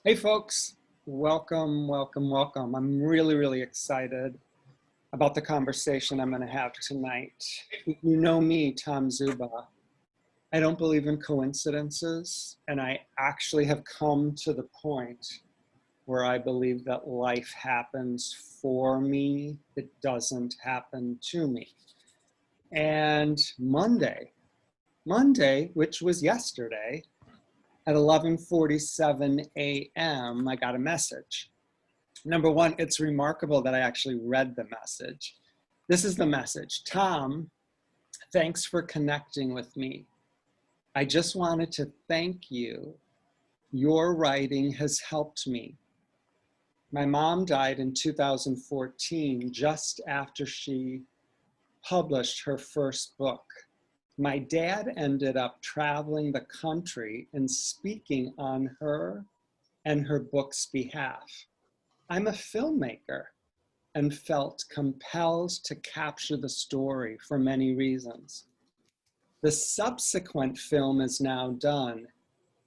Hey folks, welcome, welcome, welcome. I'm really excited about the conversation I'm going to have tonight. You know me, Tom Zuba. I don't believe in coincidences, and I actually have come to the point where I believe that life happens for me. It doesn't happen to me. And Monday, which was yesterday, at 11:47 a.m., I got a message. Number one, it's remarkable that I actually read the message. This is the message. Tom, thanks for connecting with me. I just wanted to thank you. Your writing has helped me. My mom died in 2014, just after she published her first book. My dad ended up traveling the country and speaking on her and her book's behalf. I'm a filmmaker and felt compelled to capture the story for many reasons. The subsequent film is now done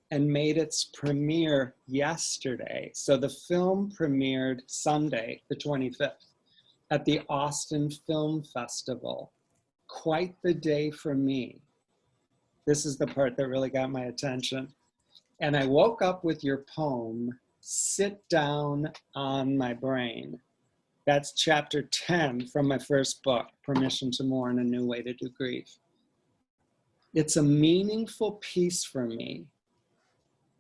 and made its premiere yesterday. So the film premiered Sunday, the 25th, at the Austin Film Festival. Quite the day for me. This is the part that really got my attention. And I woke up with your poem, Sit Down on My Brain. That's chapter 10 from my first book, Permission to Mourn, A New Way to Do Grief. It's a meaningful piece for me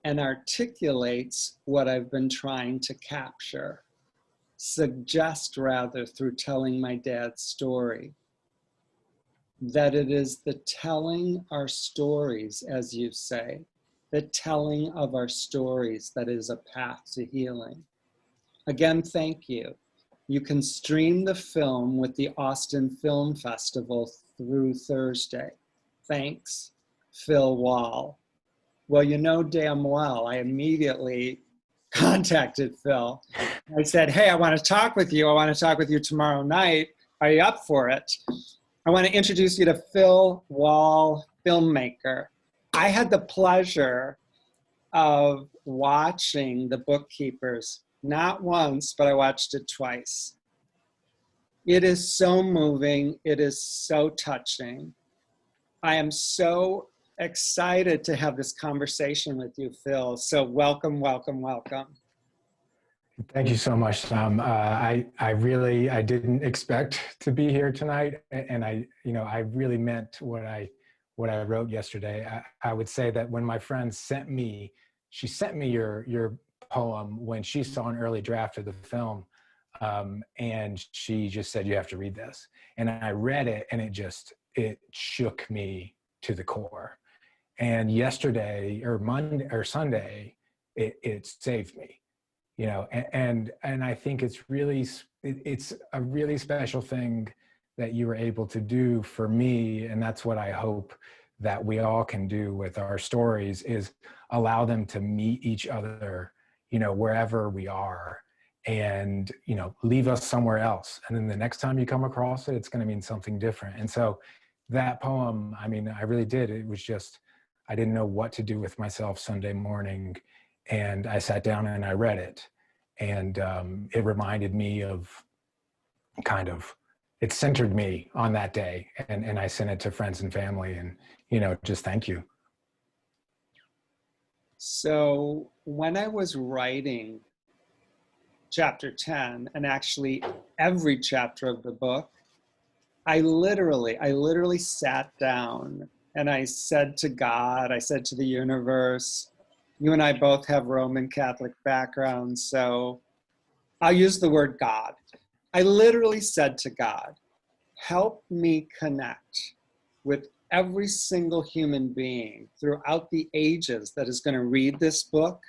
and articulates what I've been trying to capture, suggest rather through telling my dad's story. That it is the telling our stories, as you say, the telling of our stories that is a path to healing. Again, thank you. You can stream the film with the Austin Film Festival through Thursday. Thanks, Phil Wall. Well, you know damn well, I immediately contacted Phil. I said, hey, I want to talk with you. I want to talk with you tomorrow night. Are you up for it? I want to introduce you to Phil Wall, filmmaker. I had the pleasure of watching The Bookkeepers, not once, but I watched it twice. It is so moving. It is so touching. I am so excited to have this conversation with you, Phil. So welcome, welcome, welcome. Thank you so much, Tom. I didn't expect to be here tonight, and I really meant what I wrote yesterday. I would say that when my friend sent me your poem when she saw an early draft of the film, and she just said, you have to read this. And I read it, and it shook me to the core. And yesterday or Sunday, it saved me. And I think it's a really special thing that you were able to do for me. And that's what I hope that we all can do with our stories, is allow them to meet each other, wherever we are, and, leave us somewhere else. And then the next time you come across it, it's going to mean something different. And so that poem, I really did. It was just, I didn't know what to do with myself Sunday morning. And I sat down and I read it, and it reminded me of it centered me on that day, and I sent it to friends and family, and, just thank you. So when I was writing chapter 10, and actually every chapter of the book, I literally sat down and I said to God, I said to the universe, you and I both have Roman Catholic backgrounds, so I'll use the word God. I literally said to God, help me connect with every single human being throughout the ages that is going to read this book,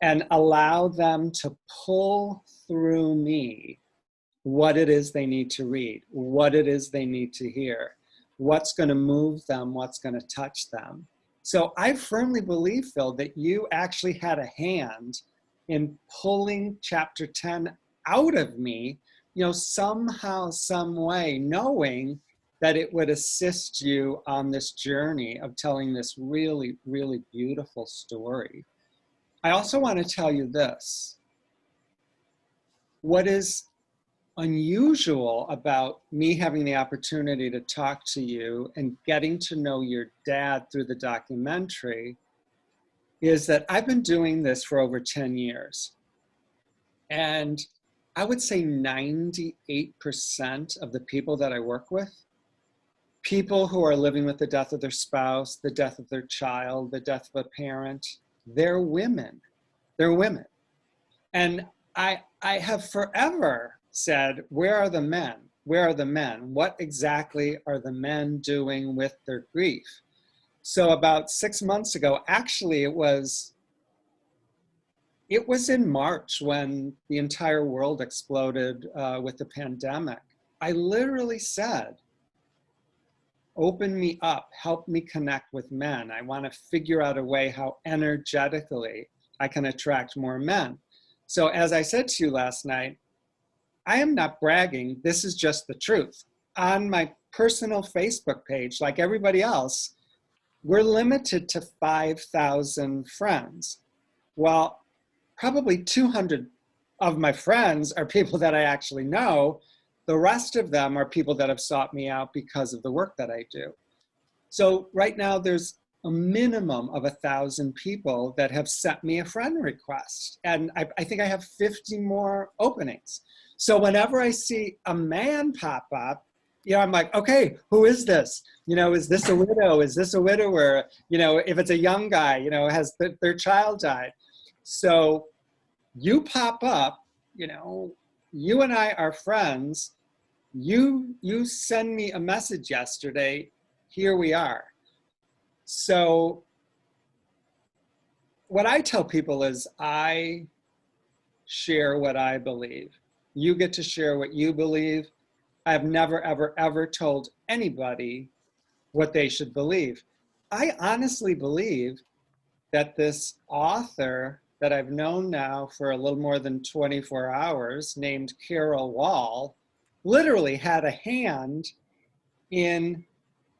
and allow them to pull through me what it is they need to read, what it is they need to hear, what's going to move them, what's going to touch them. So I firmly believe, Phil, that you actually had a hand in pulling chapter 10 out of me, somehow, some way, knowing that it would assist you on this journey of telling this really, really beautiful story. I also want to tell you this. What is unusual about me having the opportunity to talk to you and getting to know your dad through the documentary is that I've been doing this for over 10 years. And I would say 98% of the people that I work with, people who are living with the death of their spouse, the death of their child, the death of a parent, they're women. They're women. And I have forever said, where are the men? Where are the men? What exactly are the men doing with their grief? So about 6 months ago, actually it was in March when the entire world exploded with the pandemic. I literally said, open me up, help me connect with men. I want to figure out a way how energetically I can attract more men. So as I said to you last night, I am not bragging, this is just the truth. On my personal Facebook page, like everybody else, we're limited to 5,000 friends. Well, probably 200 of my friends are people that I actually know. The rest of them are people that have sought me out because of the work that I do. So right now there's a minimum of 1,000 people that have sent me a friend request. And I think I have 50 more openings. So whenever I see a man pop up, I'm like, okay, who is this? Is this a widow? Is this a widower? If it's a young guy, has their child died? So you pop up, you and I are friends. You send me a message yesterday, here we are. So what I tell people is I share what I believe. You get to share what you believe. I've never, ever, ever told anybody what they should believe. I honestly believe that this author that I've known now for a little more than 24 hours, named Carol Wall, literally had a hand in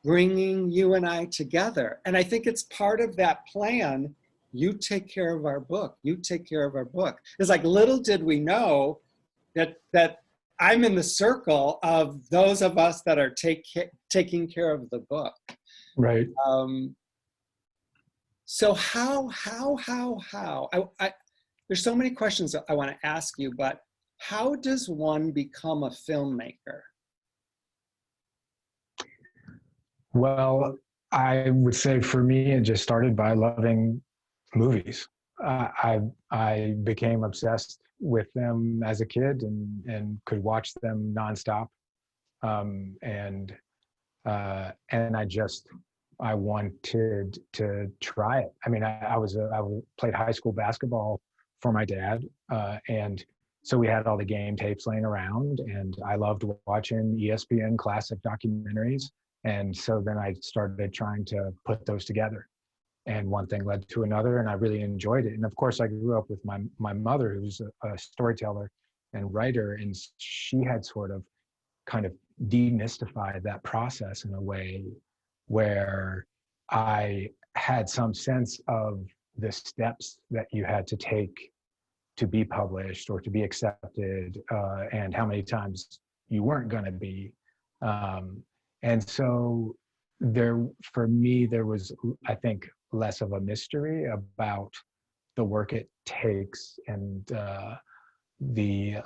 bringing you and I together. And I think it's part of that plan. You take care of our book. You take care of our book. It's like, little did we know that I'm in the circle of those of us that are taking care of the book. Right. So how, there's so many questions that I want to ask you, but how does one become a filmmaker? Well, I would say for me, it just started by loving movies. I became obsessed with them as a kid and could watch them nonstop. And I wanted to try it. I mean, I played high school basketball for my dad. And so we had all the game tapes laying around, and I loved watching ESPN classic documentaries. And so then I started trying to put those together, and one thing led to another, and I really enjoyed it. And of course, I grew up with my mother, who's a storyteller and writer, and she had sort of kind of demystified that process in a way where I had some sense of the steps that you had to take to be published or to be accepted, and how many times you weren't going to be. And so for me, there was, I think, less of a mystery about the work it takes and the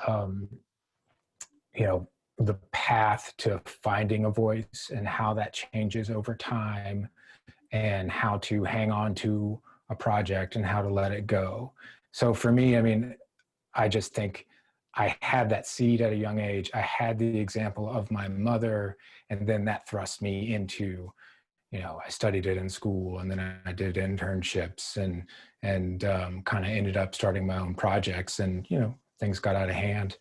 path to finding a voice and how that changes over time, and how to hang on to a project and how to let it go. So for me, I mean, I just think I had that seed at a young age. I had the example of my mother, and then that thrust me into, I studied it in school, and then I did internships and kind of ended up starting my own projects, and, things got out of hand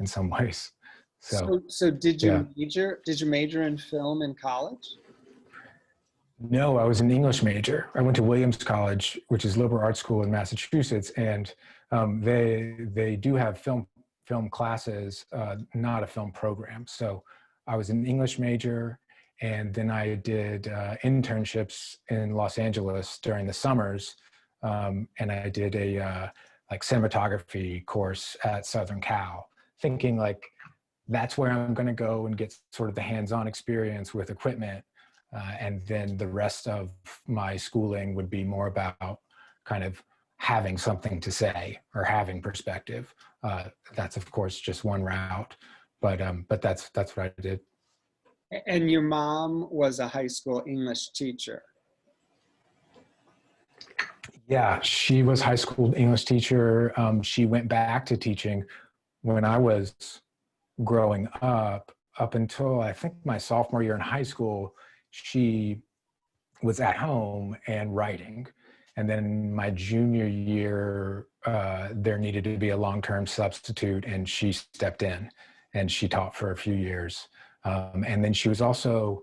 in some ways. So did you major in film in college? No, I was an English major. I went to Williams College, which is liberal arts school in Massachusetts, and they do have film classes, not a film program. So I was an English major, and then I did internships in Los Angeles during the summers, and I did a like cinematography course at Southern Cal, thinking like that's where I'm going to go and get sort of the hands-on experience with equipment, and then the rest of my schooling would be more about kind of having something to say or having perspective. That's of course just one route, but that's what I did. And your mom was a high school English teacher. Yeah, she was high school English teacher. She went back to teaching when I was growing up until I think my sophomore year in high school. She was at home and writing. And then my junior year, there needed to be a long-term substitute, and she stepped in and she taught for a few years. And then she was also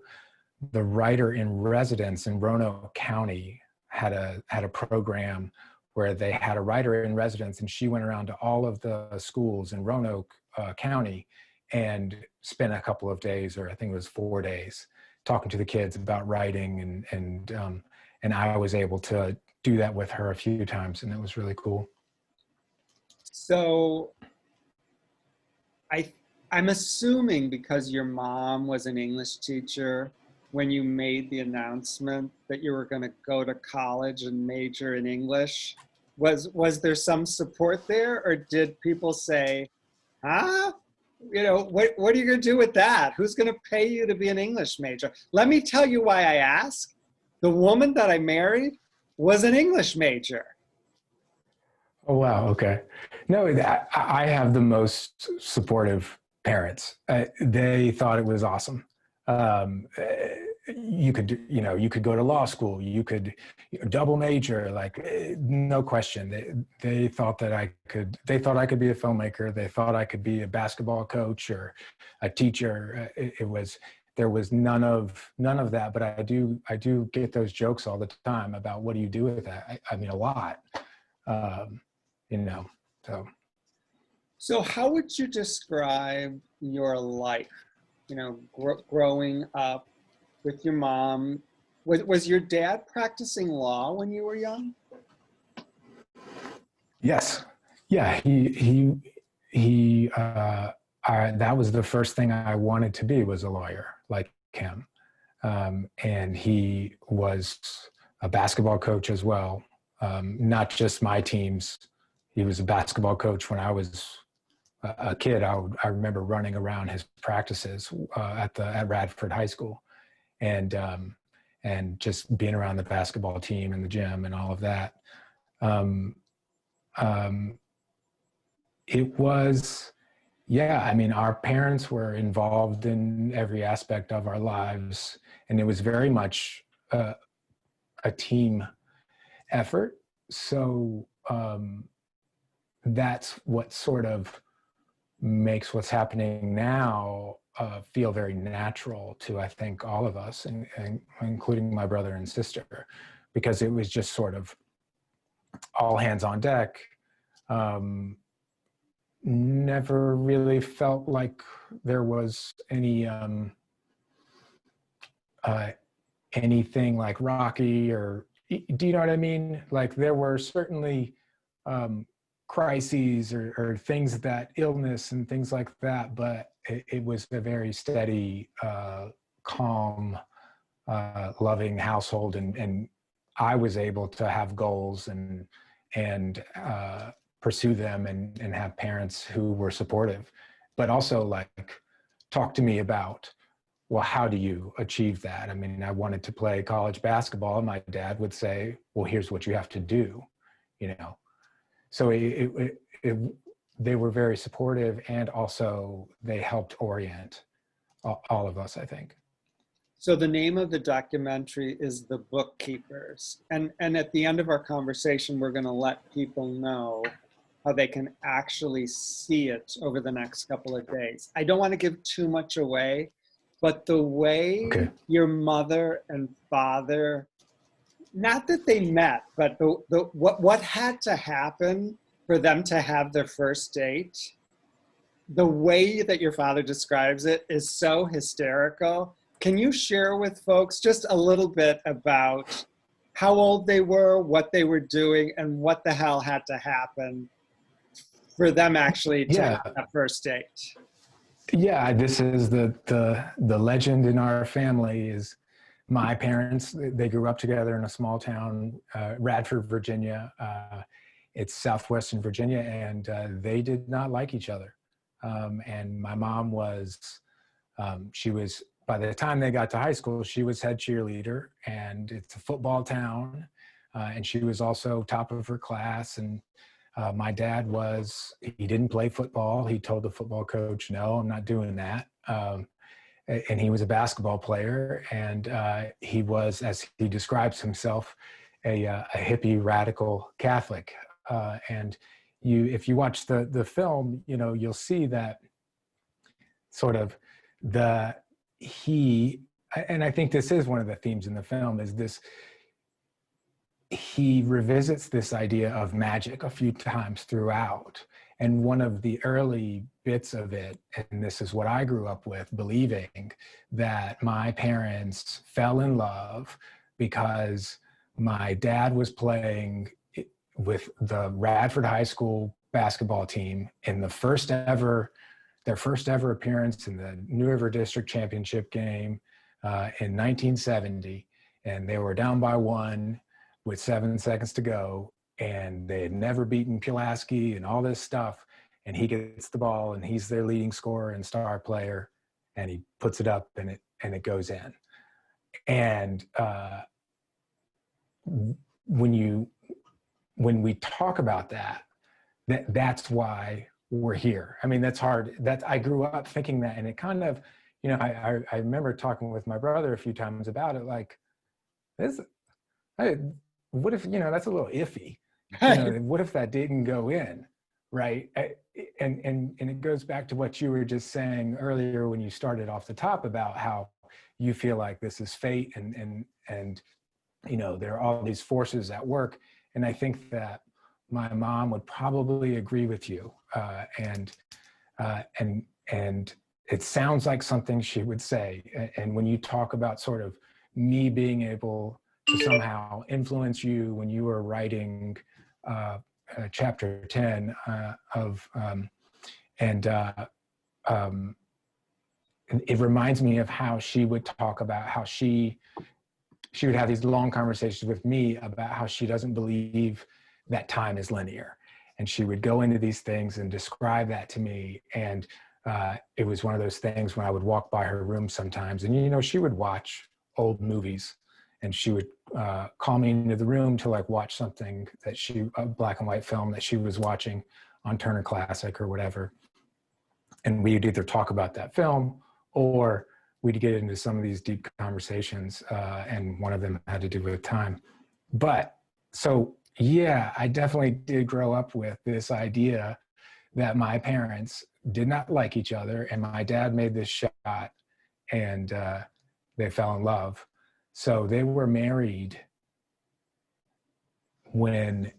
the writer in residence in Roanoke County, had a program where they had a writer in residence, and she went around to all of the schools in Roanoke County and spent a couple of days, or I think it was 4 days, talking to the kids about writing, and I was able to do that with her a few times, and it was really cool. So I'm assuming because your mom was an English teacher, when you made the announcement that you were going to go to college and major in English, was there some support there, or did people say, huh? You know, what are you going to do with that? Who's going to pay you to be an English major? Let me tell you why I ask. The woman that I married was an English major. Oh, wow. Okay. No, I have the most supportive parents. They thought it was awesome. You could go to law school, you could double major, like no question. They thought that they thought I could be a filmmaker. They thought I could be a basketball coach or a teacher. There was none of that, but I do get those jokes all the time about what do you do with that? I mean, a lot, so. So how would you describe your life, growing up with your mom? Was your dad practicing law when you were young? Yes. Yeah. That was the first thing I wanted to be, was a lawyer like him. And he was a basketball coach as well. Not just my teams. He was a basketball coach when I was a kid. I remember running around his practices at Radford High School, and just being around the basketball team and the gym and all of that. It was, yeah, I mean, our parents were involved in every aspect of our lives, and it was very much a team effort. So that's what sort of makes what's happening now feel very natural to, I think, all of us, and including my brother and sister, because it was just sort of all hands on deck. Never really felt like there was anything like rocky, or do you know what I mean? Like there were certainly crises or things, that illness and things like that, but it was a very steady, calm, loving household, and I was able to have goals and pursue them, and have parents who were supportive, but also like talk to me about, well, how do you achieve that? I mean, I wanted to play college basketball, and my dad would say, well, here's what you have to do, So they were very supportive, and also they helped orient all of us, I think. So the name of the documentary is The Bookkeepers. And at the end of our conversation, we're going to let people know how they can actually see it over the next couple of days. I don't want to give too much away, but the way your mother and father, not that they met, but what had to happen for them to have their first date, the way that your father describes it is so hysterical. Can you share with folks just a little bit about how old they were, what they were doing, and what the hell had to happen for them actually to Yeah. have that first date. Yeah, this is the legend in our family is my parents. They grew up together in a small town, Radford, Virginia. It's southwestern Virginia, and they did not like each other. And my mom was, she was, by the time they got to high school, she was head cheerleader, and it's a football town. And she was also top of her class. And my dad he didn't play football. He told the football coach, no, I'm not doing that. And he was a basketball player. And he was, as he describes himself, a hippie radical Catholic. And if you watch the film, you'll see that sort of and I think this is one of the themes in the film, is this, he revisits this idea of magic a few times throughout. And one of the early bits of it, and this is what I grew up with, believing that my parents fell in love because my dad was playing with the Radford High School basketball team in their first ever appearance in the New River District Championship game in 1970. And they were down by 1 with 7 seconds to go. And they had never beaten Pulaski and all this stuff. And he gets the ball, and he's their leading scorer and star player. And he puts it up, and it goes in. And when we talk about that's why we're here. I mean, that's hard. I grew up thinking that, and it kind of, I remember talking with my brother a few times about it, like, what if, that's a little iffy. What if that didn't go in, right? And it goes back to what you were just saying earlier when you started off the top about how you feel like this is fate, and there are all these forces at work. And I think that my mom would probably agree with you. And it sounds like something she would say. And when you talk about sort of me being able to somehow influence you when you were writing chapter 10 it reminds me of how she would talk about how she would have these long conversations with me about how she doesn't believe that time is linear. And she would go into these things and describe that to me. And it was one of those things when I would walk by her room sometimes, and, she would watch old movies, and she would call me into the room to watch something that a black and white film that she was watching on Turner Classic or whatever. And we'd either talk about that film, or we'd get into some of these deep conversations, and one of them had to do with time. But so, yeah, I definitely did grow up with this idea that my parents did not like each other, and my dad made this shot, and they fell in love. So they were married when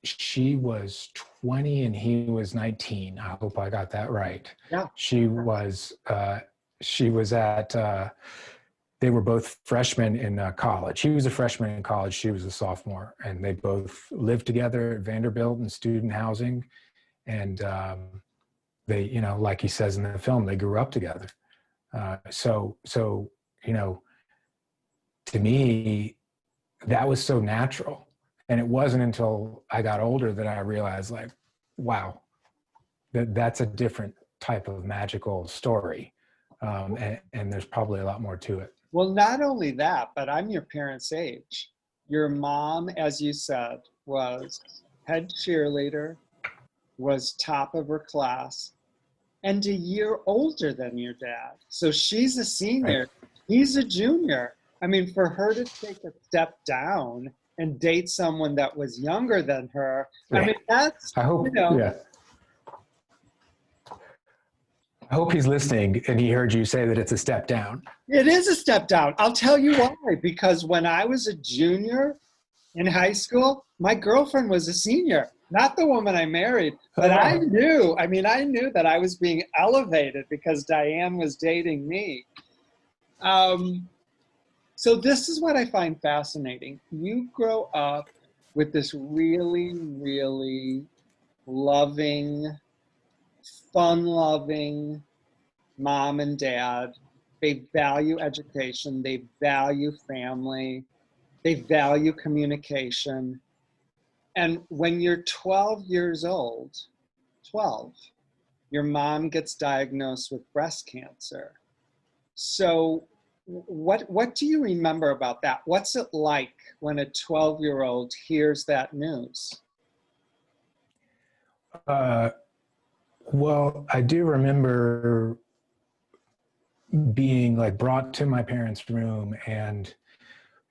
she was 20 and he was 19. I hope I got that right. Yeah. She was at, they were both freshmen in college. He was a freshman in college. She was a sophomore, and they both lived together at Vanderbilt in student housing. And they, like he says in the film, they grew up together. So, to me, that was so natural. And it wasn't until I got older that I realized, wow, that's a different type of magical story. And there's probably a lot more to it. Well, not only that, but I'm your parents' age. Your mom, as you said, was head cheerleader, was top of her class, and a year older than your dad. So she's a senior, right. He's a junior. I mean, for her to take a step down and date someone that was younger than her, yeah. I mean, that's, I hope, yeah. I hope he's listening and he heard you say that it's a step down. It is a step down. I'll tell you why. Because when I was a junior in high school, my girlfriend was a senior, not the woman I married. But I knew that I was being elevated because Diane was dating me. So this is what I find fascinating. You grow up with this really, really loving, fun-loving mom and dad. They value education, they value family, they value communication. And when you're 12 years old, 12, your mom gets diagnosed with breast cancer. So what do you remember about that? What's it like when a 12-year-old hears that news? Uh, well, I do remember being like brought to my parents' room, and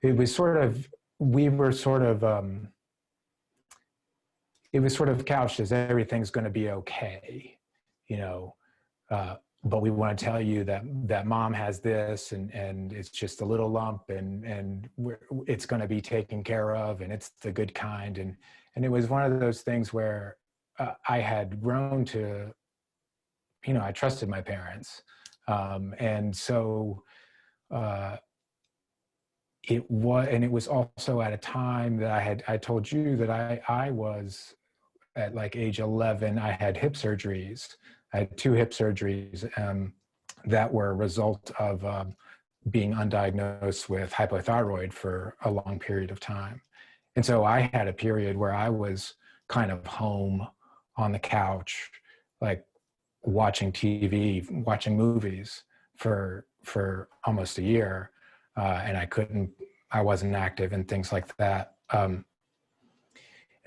it was sort of, we were sort of, it was sort of couched as everything's going to be okay, you know, but we want to tell you that mom has this, and it's just a little lump, and it's going to be taken care of, and it's the good kind. And it was one of those things where I had grown to, you know, I trusted my parents. And so it was also at a time that I told you that I was at like age 11, I had hip surgeries. I had 2 hip surgeries that were a result of being undiagnosed with hypothyroid for a long period of time. And so I had a period where I was kind of home on the couch, like watching TV, watching movies for almost a year. And I wasn't active and things like that. And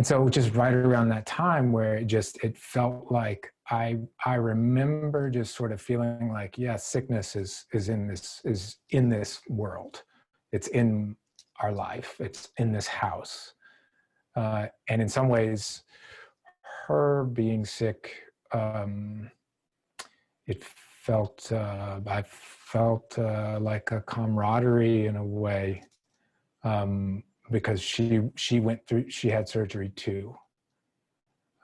so just right around that time where it felt like I remember just sort of feeling like, yeah, sickness is in this world. It's in our life. It's in this house. And in some ways, her being sick, I felt like a camaraderie in a way, because she had surgery too.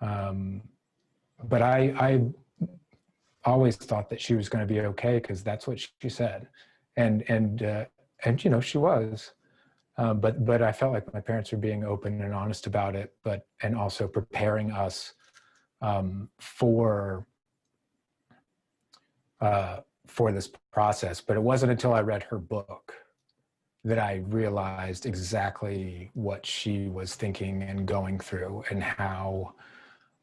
But I always thought that she was going to be okay because that's what she said, and you know, she was. But I felt like my parents were being open and honest about it, and also preparing us for this process. But it wasn't until I read her book that I realized exactly what she was thinking and going through, and how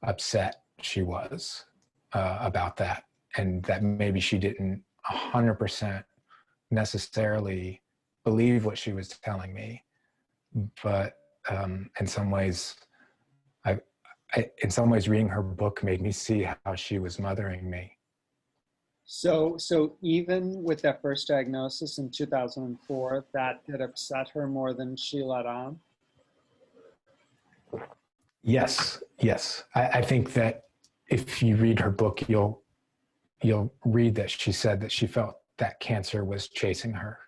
upset she was about that, and that maybe she didn't 100% necessarily believe what she was telling me, but in some ways, in some ways, reading her book made me see how she was mothering me. So even with that first diagnosis in 2004, that had upset her more than she let on? Yes. I think that if you read her book, you'll read that she said that she felt that cancer was chasing her.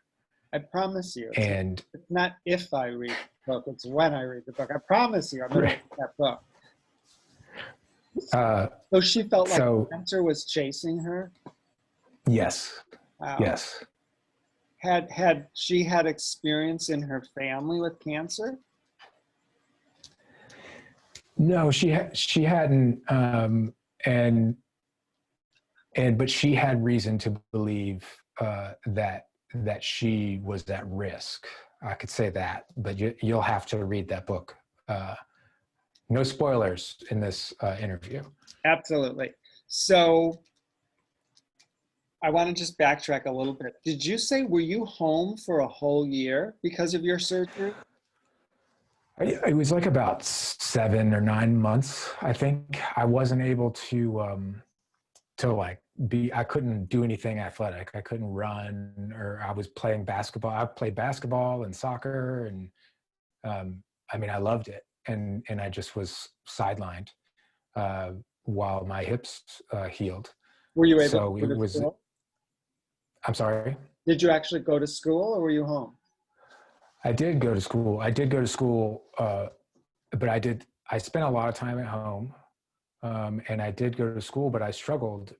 I promise you. And it's not if I read the book, it's when I read the book. I promise you, I'm going to read that book. So she felt like cancer was chasing her? Yes. Wow. Yes. Had she had experience in her family with cancer? No, she hadn't, but she had reason to believe that she was at risk. I could say that, but you'll have to read that book. No spoilers in this interview. Absolutely. So I want to just backtrack a little bit. Did you say, were you home for a whole year because of your surgery? It was like about 7 or 9 months, I think. I wasn't able to like I couldn't do anything athletic. I couldn't run, or I was playing basketball. I played basketball and soccer, and I mean, I loved it. And I just was sidelined while my hips healed. Were you able to go to school? I'm sorry? Did you actually go to school, or were you home? I did go to school. But I spent a lot of time at home, and I did go to school, but I struggled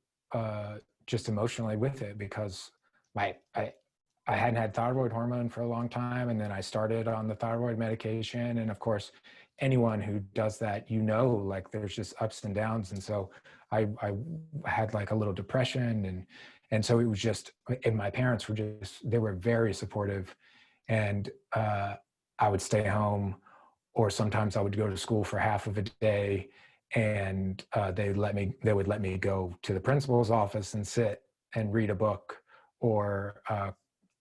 just emotionally with it, because I hadn't had thyroid hormone for a long time, and then I started on the thyroid medication. And of course, anyone who does that, like there's just ups and downs. And so I had like a little depression, and so it was just, and my parents were they were very supportive, and I would stay home, or sometimes I would go to school for half of a day, and they would let me go to the principal's office and sit and read a book, or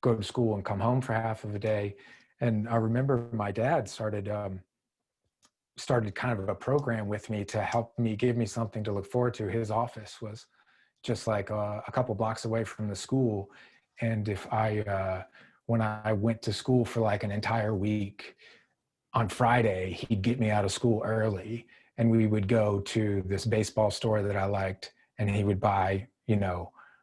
go to school and come home for half of a day. And I remember my dad started kind of a program with me to help me, give me something to look forward to. His office was just like a couple blocks away from the school. And if when I went to school for like an entire week, on Friday, he'd get me out of school early, and we would go to this baseball store that I liked, and he would buy,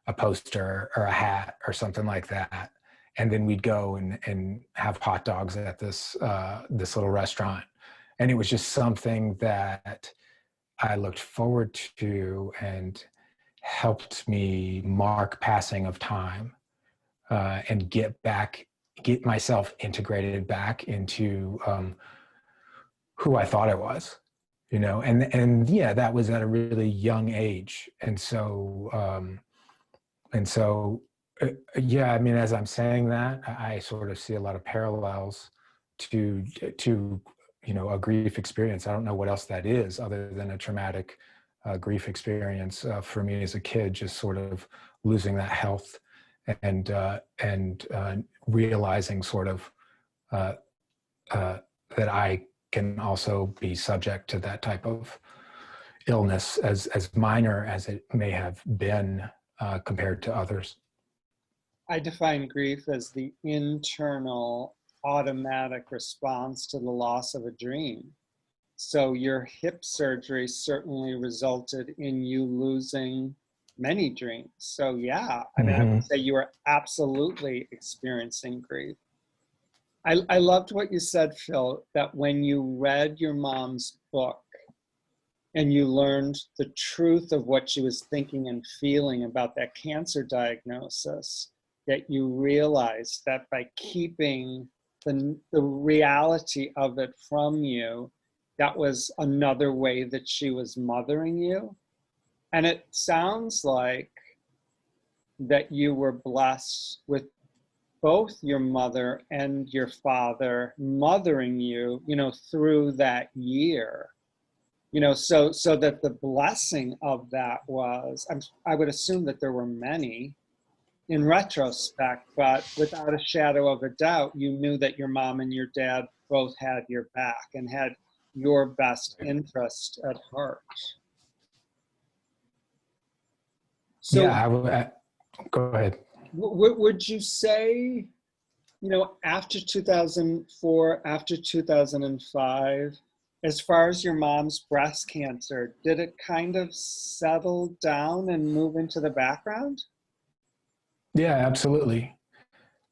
a poster or a hat or something like that. And then we'd go and have hot dogs at this little restaurant. And it was just something that I looked forward to and helped me mark passing of time, and get myself integrated back into who I thought I was, and yeah, that was at a really young age. And so, yeah, I mean, as I'm saying that, I sort of see a lot of parallels to a grief experience. I don't know what else that is other than a traumatic grief experience for me as a kid, just sort of losing that health, and realizing sort of that I can also be subject to that type of illness, as minor as it may have been compared to others. I define grief as the internal automatic response to the loss of a dream. So your hip surgery certainly resulted in you losing many dreams. So yeah, I mean, I would say you are absolutely experiencing grief. I loved what you said, Phil, that when you read your mom's book and you learned the truth of what she was thinking and feeling about that cancer diagnosis, that you realized that by keeping the reality of it from you, that was another way that she was mothering you. And it sounds like that you were blessed with both your mother and your father mothering you, through that year, so that the blessing of that was, I would assume that there were many in retrospect, but without a shadow of a doubt, you knew that your mom and your dad both had your back and had your best interest at heart. So Yeah, go ahead. Would you say, after 2004, after 2005, as far as your mom's breast cancer, did it kind of settle down and move into the background? Yeah, absolutely.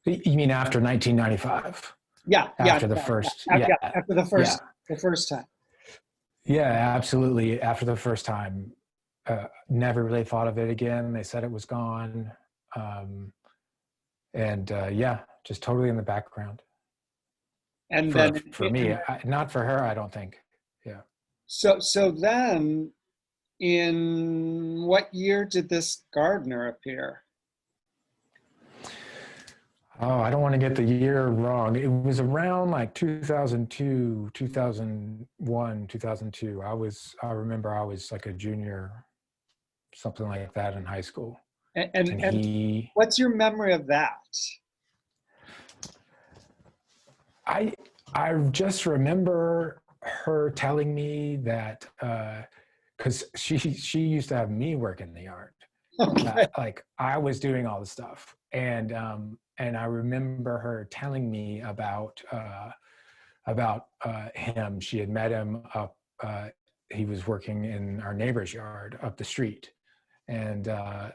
You mean after 1995? Yeah, after the first time. Yeah, absolutely. After the first time, never really thought of it again. They said it was gone. Yeah, just totally in the background. And then for me, not for her, I don't think. Yeah. So then, in what year did this gardener appear? Oh, I don't want to get the year wrong. It was around like 2002, 2001, 2002. I remember I was like a junior, something like that, in high school. And what's your memory of that? I just remember her telling me that, because she used to have me work in the yard. Okay. Like I was doing all the stuff, and I remember her telling me about him. She had met him up. He was working in our neighbor's yard up the street, and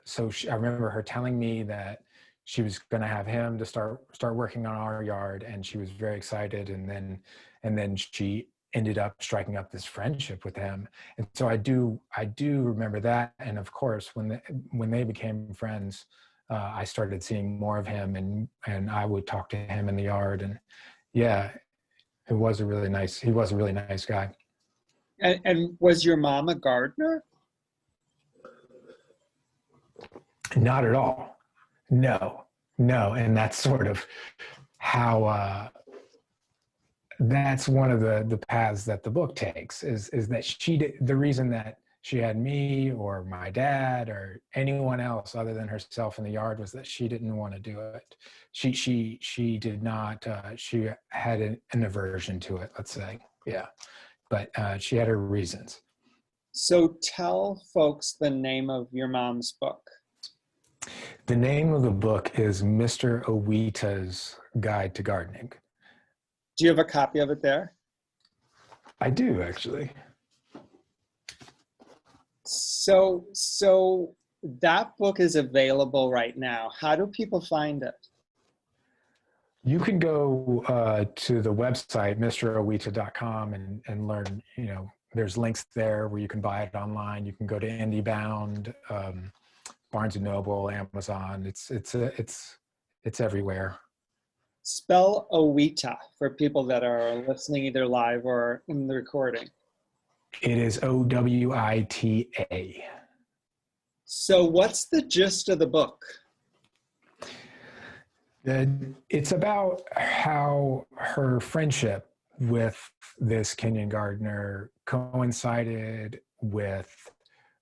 so I remember her telling me that she was going to have him to start working on our yard, and she was very excited. And then she ended up striking up this friendship with him. And so I do remember that. And of course, when they became friends, I started seeing more of him, and I would talk to him in the yard. And yeah, he was a really nice guy. And was your mom a gardener? Not at all. No. And that's sort of how, that's one of the paths that the book takes is that the reason that she had me or my dad or anyone else other than herself in the yard was that she didn't want to do it. She did not, she had an aversion to it, let's say. Yeah. But she had her reasons. So tell folks the name of your mom's book. The name of the book is Mister Owita's Guide to Gardening. Do you have a copy of it there? I do, actually. So that book is available right now. How do people find it? You can go to the website, MrOwita.com, and learn, there's links there where you can buy it online. You can go to IndieBound, Barnes & Noble, Amazon. It's everywhere. Spell Awita for people that are listening either live or in the recording. It is Owita. So what's the gist of the book? It's about how her friendship with this Kenyan gardener coincided with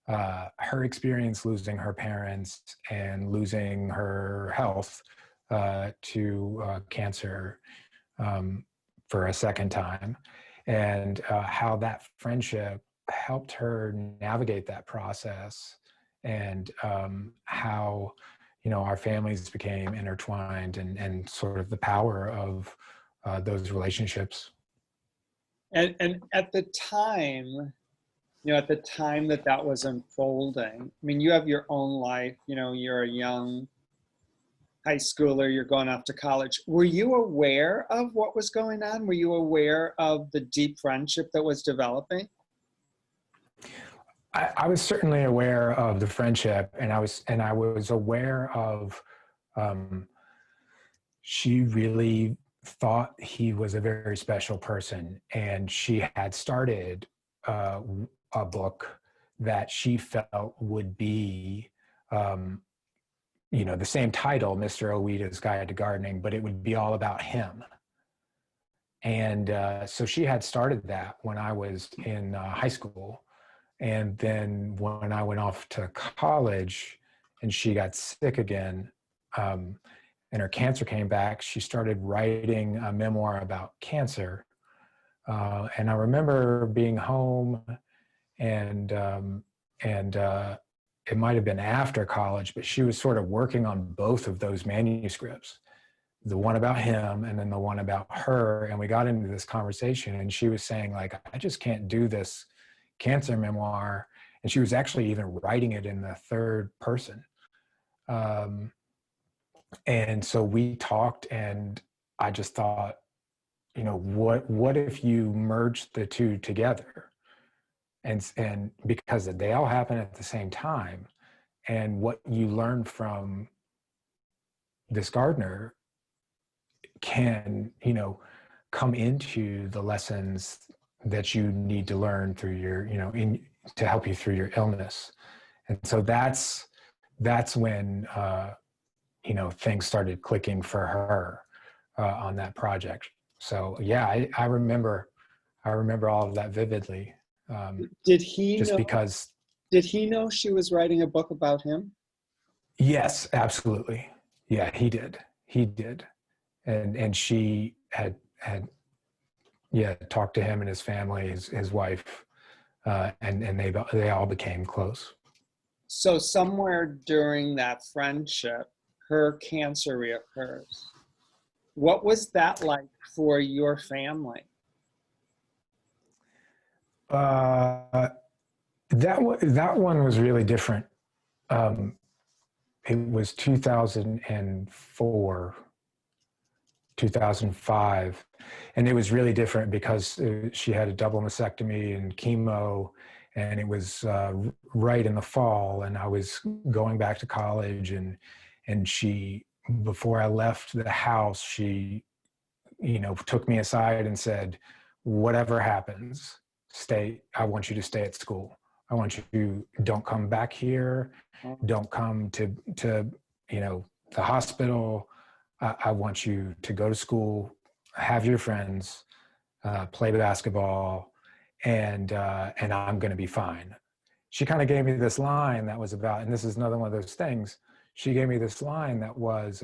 her experience losing her parents and losing her health to cancer for a second time, and how that friendship helped her navigate that process, and how our families became intertwined, and sort of the power of those relationships. And at the time, that was unfolding, I mean, you have your own life, you're a young high schooler, you're going off to college. Were you aware of what was going on? Were you aware of the deep friendship that was developing? I was certainly aware of the friendship, and I was aware of, she really thought he was a very special person, and she had started a book that she felt would be, the same title, Mister Owita's Guide to Gardening, but it would be all about him. And so she had started that when I was in high school. And then when I went off to college and she got sick again, and her cancer came back, she started writing a memoir about cancer. And I remember being home, and it might have been after college, but she was sort of working on both of those manuscripts, the one about him and then the one about her. And we got into this conversation, and she was saying, like, I just can't do this cancer memoir. And she was actually even writing it in the third person. And so we talked, and I just thought, what if you merged the two together? And because they all happen at the same time, and what you learn from this gardener can, come into the lessons that you need to learn through your, to help you through your illness. And so that's when, things started clicking for her on that project. So yeah, I remember all of that vividly. Did he just know, because. Did he know she was writing a book about him? Yes, absolutely. Yeah, he did. And she had talked to him and his family, his wife, and they all became close. So somewhere during that friendship, her cancer reoccurs. What was that like for your family? That one was really different. It was 2004, 2005, and it was really different because she had a double mastectomy and chemo, and it was right in the fall, and I was going back to college, and And she, before I left the house, she, took me aside and said, whatever happens, I want you to stay at school. I want you to, don't come back here. Don't come to the hospital. I want you to go to school, have your friends, play basketball, and I'm going to be fine. She kind of gave me this line that was about, and this is another one of those things. She gave me this line that was,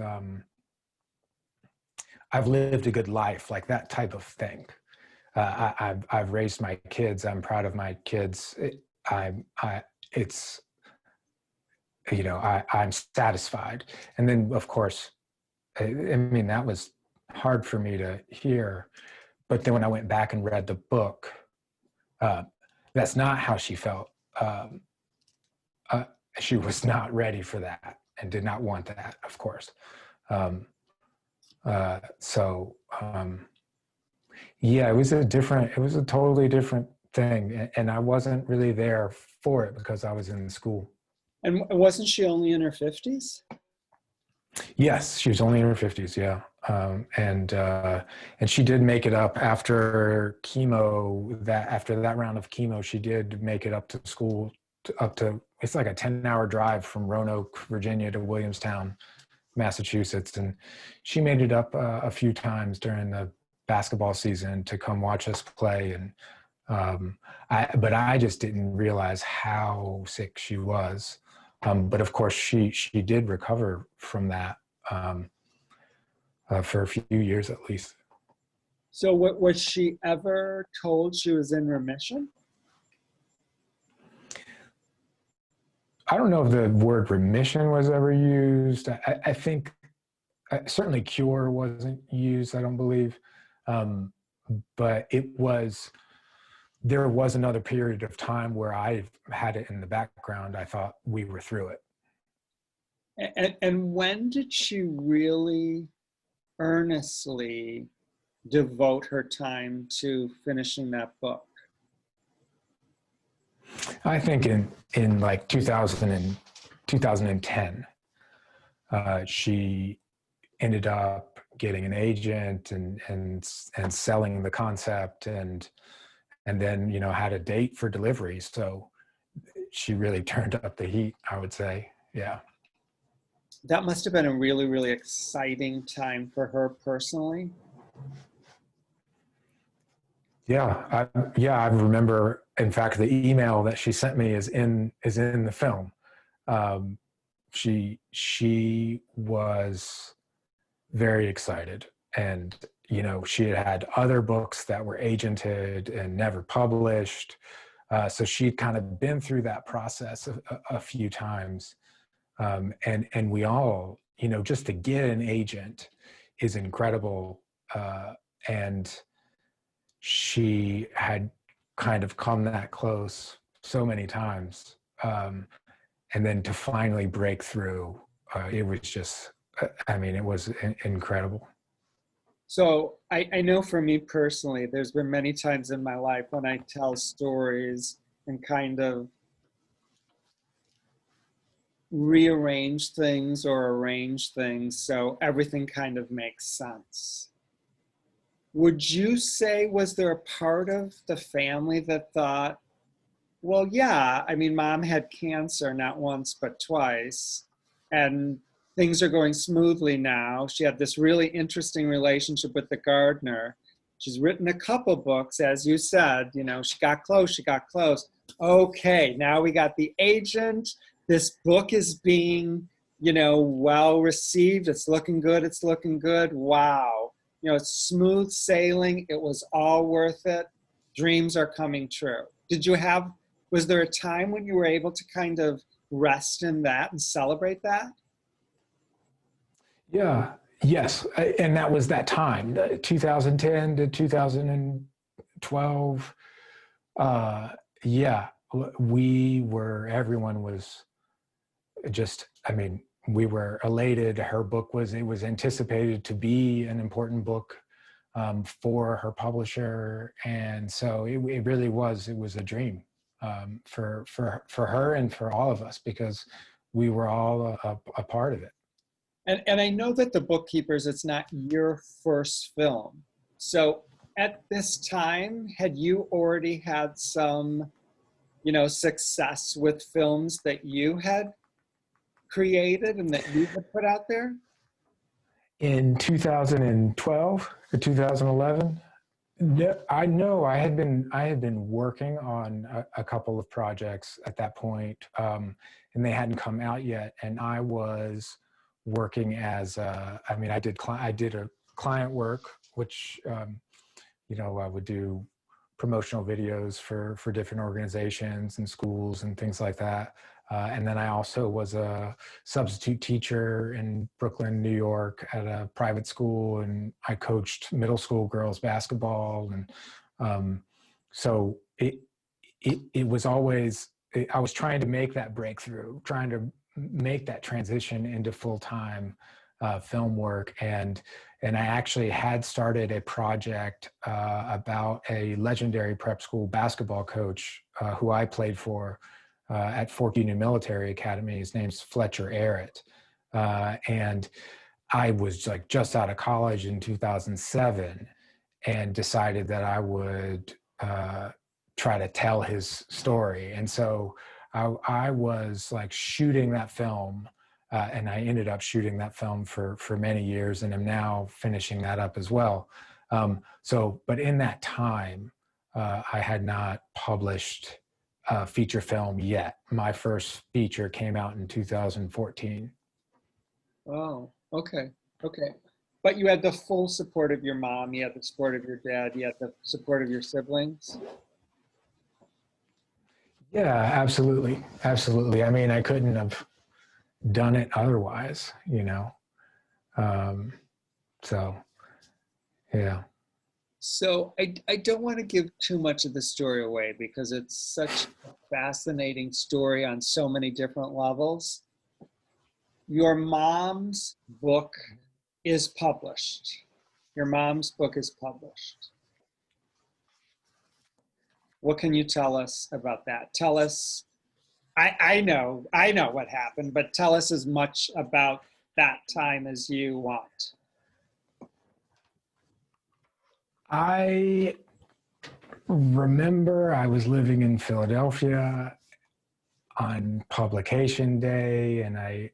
I've lived a good life, like that type of thing. I've raised my kids. I'm proud of my kids. I'm satisfied. And then, of course, I mean, that was hard for me to hear. But then when I went back and read the book, that's not how she felt. She was not ready for that and did not want that, of course. Yeah, it was a totally different thing. And I wasn't really there for it because I was in school. And wasn't she only in her 50s? Yes, she was only in her 50s, yeah. And she did make it up after chemo, after that round of chemo, she did make it up to school, it's like a 10-hour drive from Roanoke, Virginia to Williamstown, Massachusetts. And she made it up a few times during the basketball season to come watch us play. And but I just didn't realize how sick she was. But of course, she did recover from that for a few years at least. So was she ever told she was in remission? I don't know if the word remission was ever used. I think certainly cure wasn't used, I don't believe. But there was another period of time where I had it in the background. I thought we were through it. And when did she really earnestly devote her time to finishing that book? I think in like 2010, she ended up getting an agent and selling the concept and then, had a date for delivery. So she really turned up the heat, I would say. Yeah. That must have been a really, really exciting time for her personally. Yeah. I remember, in fact, the email that she sent me is in the film. She was very excited, and she had other books that were agented and never published, so she'd kind of been through that process a few times, and we all, just to get an agent is incredible, and she had kind of come that close so many times, and then to finally break through, it was just, it was incredible. So I know for me personally, there's been many times in my life when I tell stories and kind of rearrange things or arrange things so everything kind of makes sense. Would you say, was there a part of the family that thought, well, yeah, mom had cancer not once but twice, and things are going smoothly now. She had this really interesting relationship with the gardener. She's written a couple books, as you said, she got close. Okay, now we got the agent. This book is being, well received. It's looking good. Wow. It's smooth sailing. It was all worth it. Dreams are coming true. Was there a time when you were able to kind of rest in that and celebrate that? Yeah, yes. And that was that time, 2010 to 2012. Yeah, everyone was just, we were elated. It was anticipated to be an important book for her publisher. And so it really was a dream for her and for all of us, because we were all a part of it. And I know that The Bookkeepers, it's not your first film. So at this time, had you already had some, success with films that you had created and that you had put out there? In 2012 or 2011, I know I had been working on a couple of projects at that point, and they hadn't come out yet. And I was working as I did a client work, which I would do promotional videos for different organizations and schools and things like that. And then I also was a substitute teacher in Brooklyn, New York at a private school, and I coached middle school girls basketball. And so it was always, I was trying to make that breakthrough, trying to make that transition into full-time film work. And I actually had started a project about a legendary prep school basketball coach who I played for at Fork Union Military Academy. His name's Fletcher Arrett. And I was like just out of college in 2007 and decided that I would try to tell his story. And so I was like shooting that film. And I ended up shooting that film for many years, and I'm now finishing that up as well. But in that time, I had not published a feature film yet. My first feature came out in 2014. Oh, okay. Okay. But you had the full support of your mom, you had the support of your dad, you had the support of your siblings? Yeah, absolutely. Absolutely. I mean, I couldn't have done it otherwise, so yeah. So I don't want to give too much of the story away because it's such a fascinating story on so many different levels. Your mom's book is published. Your mom's book is published. What can you tell us about that? Tell us, I know what happened, but tell us as much about that time as you want. I remember I was living in Philadelphia on publication day, and I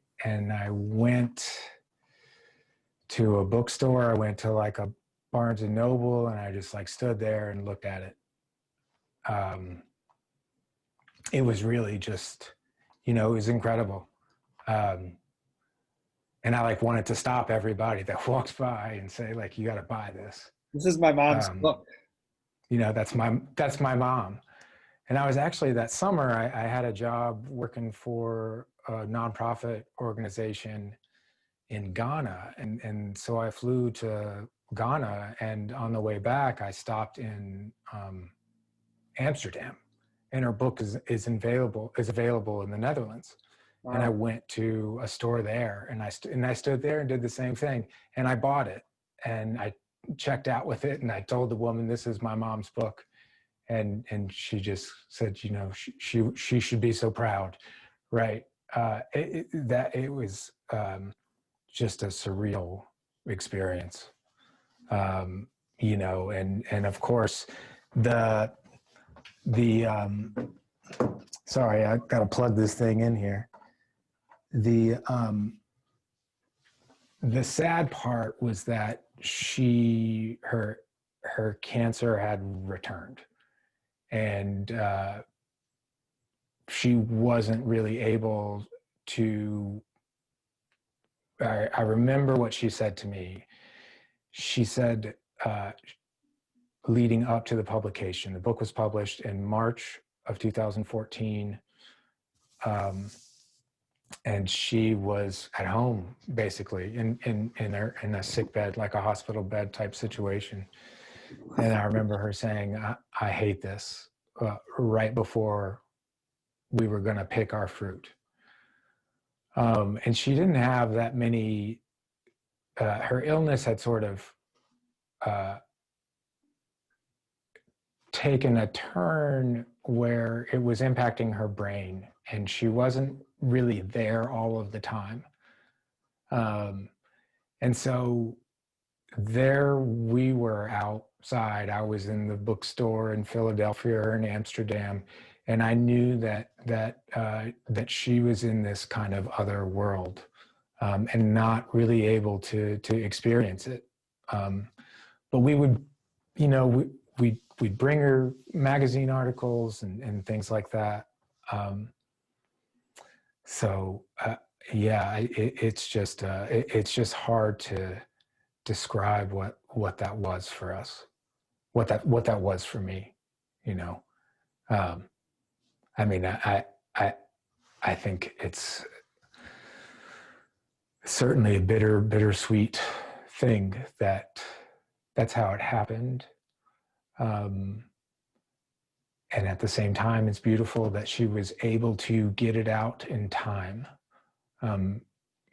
went to a bookstore. I went to like a Barnes and Noble, and I just like stood there and looked at it. It was really just, it was incredible. And I like wanted to stop everybody that walks by and say like, you got to buy this. This is my mom's book. That's my mom. And I was actually that summer, I had a job working for a nonprofit organization in Ghana. And so I flew to Ghana, and on the way back, I stopped in Amsterdam, and her book is available in the Netherlands. Wow. And I went to a store there, and I stood there and did the same thing, and I bought it, and I checked out with it, and I told the woman, this is my mom's book. And she just said, she should be so proud, right? It was just a surreal experience, and of course sorry, I got to plug this thing in here. The sad part was that her cancer had returned. And she wasn't really able to, I remember what she said to me. She said, leading up to the publication, the book was published in March of 2014. And she was at home, basically, in a sick bed, like a hospital bed type situation. And I remember her saying, I hate this, right before we were going to pick our fruit. And she didn't have that many, her illness had sort of taken a turn where it was impacting her brain, and she wasn't really there all of the time. And so there we were outside. I was in the bookstore in Philadelphia or in Amsterdam, and I knew that she was in this kind of other world, and not really able to experience it. But we would, you know, we'd bring her magazine articles and things like that. So yeah, it's just hard to describe what that was for us, what that was for me, you know. I mean, I think it's certainly a bittersweet thing that's how it happened. And at the same time, it's beautiful that she was able to get it out in time,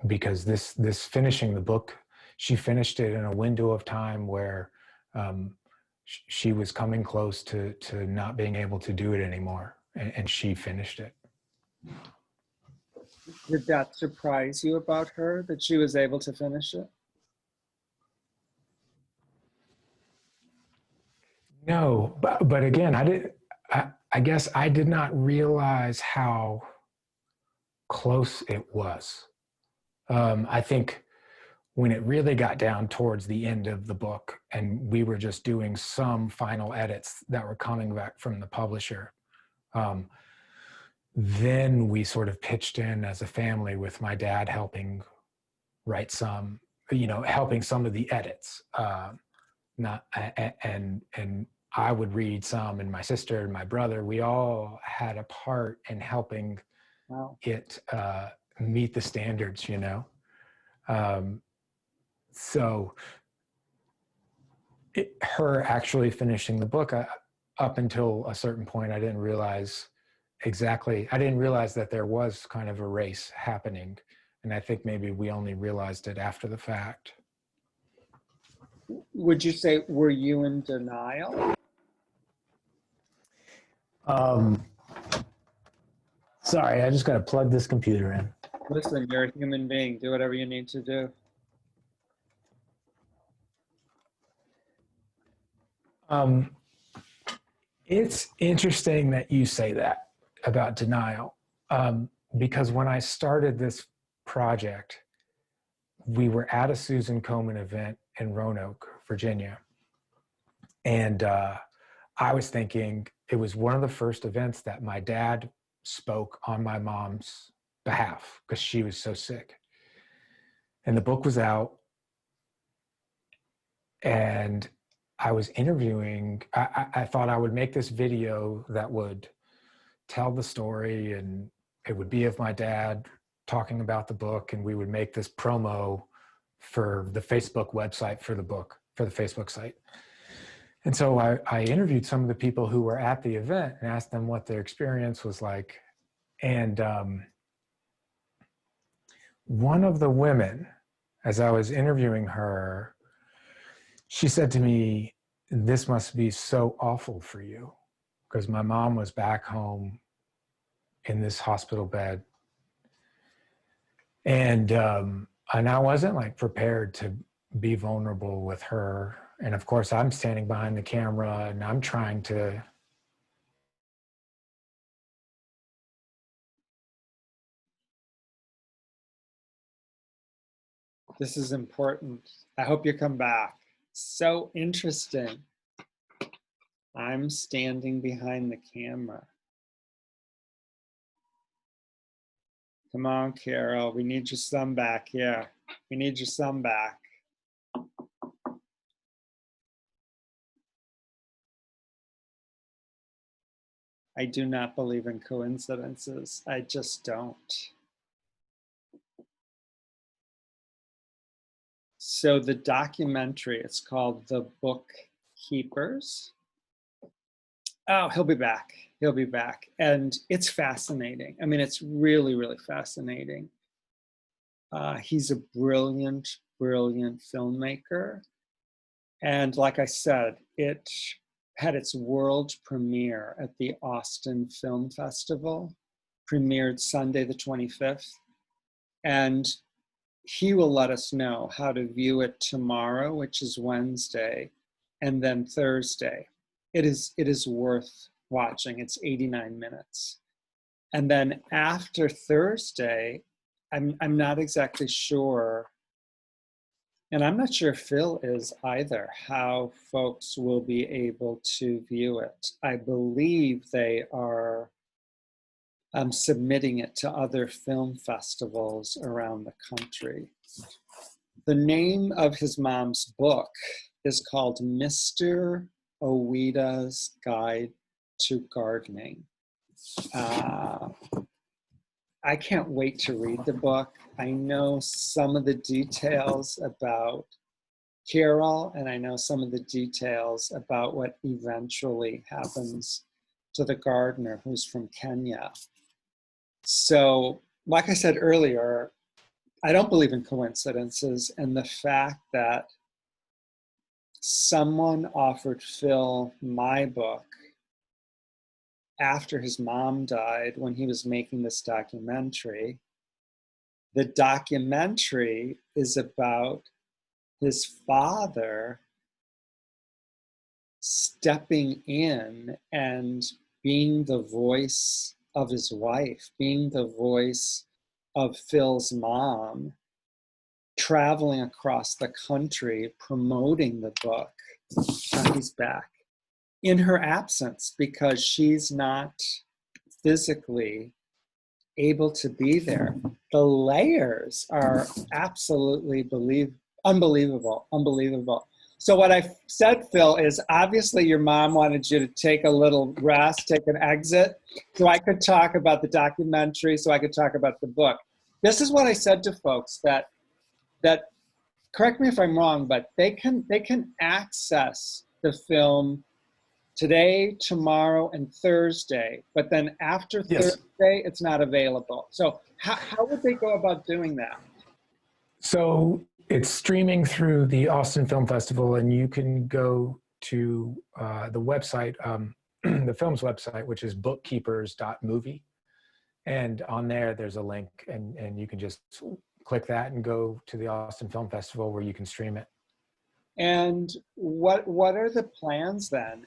because this finishing the book, she finished it in a window of time where she was coming close to not being able to do it anymore, and she finished it. Did that surprise you about her, that she was able to finish it? No, but again, I guess I did not realize how close it was. I think when it really got down towards the end of the book and we were just doing some final edits that were coming back from the publisher, then we sort of pitched in as a family with my dad helping write some, you know, helping some of the edits. And I would read some, and my sister and my brother, we all had a part in helping Wow. it meet the standards, you know. So her actually finishing the book, up until a certain point, I didn't realize that there was kind of a race happening. And I think maybe we only realized it after the fact. Would you say, were you in denial? Sorry, I just got to plug this computer in. Listen, you're a human being. Do whatever you need to do. It's interesting that you say that about denial, because when I started this project, we were at a Susan Komen event in Roanoke, Virginia. And I was thinking it was one of the first events that my dad spoke on my mom's behalf because she was so sick. And the book was out, and I was interviewing. I thought I would make this video that would tell the story, and it would be of my dad talking about the book, and we would make this promo for the Facebook website for the book, for the Facebook site. And so I interviewed some of the people who were at the event and asked them what their experience was like. And one of the women, as I was interviewing her, she said to me, "This must be so awful for you," because my mom was back home in this hospital bed. And I wasn't like prepared to be vulnerable with her. And of course, I'm standing behind the camera and I'm trying to. This is important. I hope you come back. So interesting. I'm standing behind the camera. Come on, Carol. We need your son back here. We need your son back. I do not believe in coincidences. I just don't. So the documentary, it's called The Bookkeepers. Oh, he'll be back. He'll be back. And it's fascinating. I mean, it's really, really fascinating. He's a brilliant, brilliant filmmaker. And like I said, it had its world premiere at the Austin Film Festival, premiered Sunday the 25th. And he will let us know how to view it tomorrow, which is Wednesday, and then Thursday. It is worth watching. It's 89 minutes. And then after Thursday, I'm not exactly sure, and I'm not sure if Phil is either, how folks will be able to view it. I believe they are submitting it to other film festivals around the country. The name of his mom's book is called Mister Owita's Guide to Gardening. I can't wait to read the book. I know some of the details about Carol, and I know some of the details about what eventually happens to the gardener who's from Kenya. So, like I said earlier, I don't believe in coincidences, and the fact that someone offered Phil my book after his mom died when he was making this documentary. The documentary is about his father stepping in and being the voice of his wife, being the voice of Phil's mom, traveling across the country, promoting the book. He's back. In her absence, because she's not physically able to be there. The layers are absolutely unbelievable. So what I said, Phil, is obviously your mom wanted you to take a little rest, take an exit, so I could talk about the documentary, so I could talk about the book. This is what I said to folks, that correct me if I'm wrong, but they can access the film today, tomorrow, and Thursday, but then after Thursday, it's not available. So how would they go about doing that? So it's streaming through the Austin Film Festival, and you can go to the website, the film's website, which is bookkeepers.movie. And on there's a link, and you can just click that and go to the Austin Film Festival where you can stream it. And what are the plans then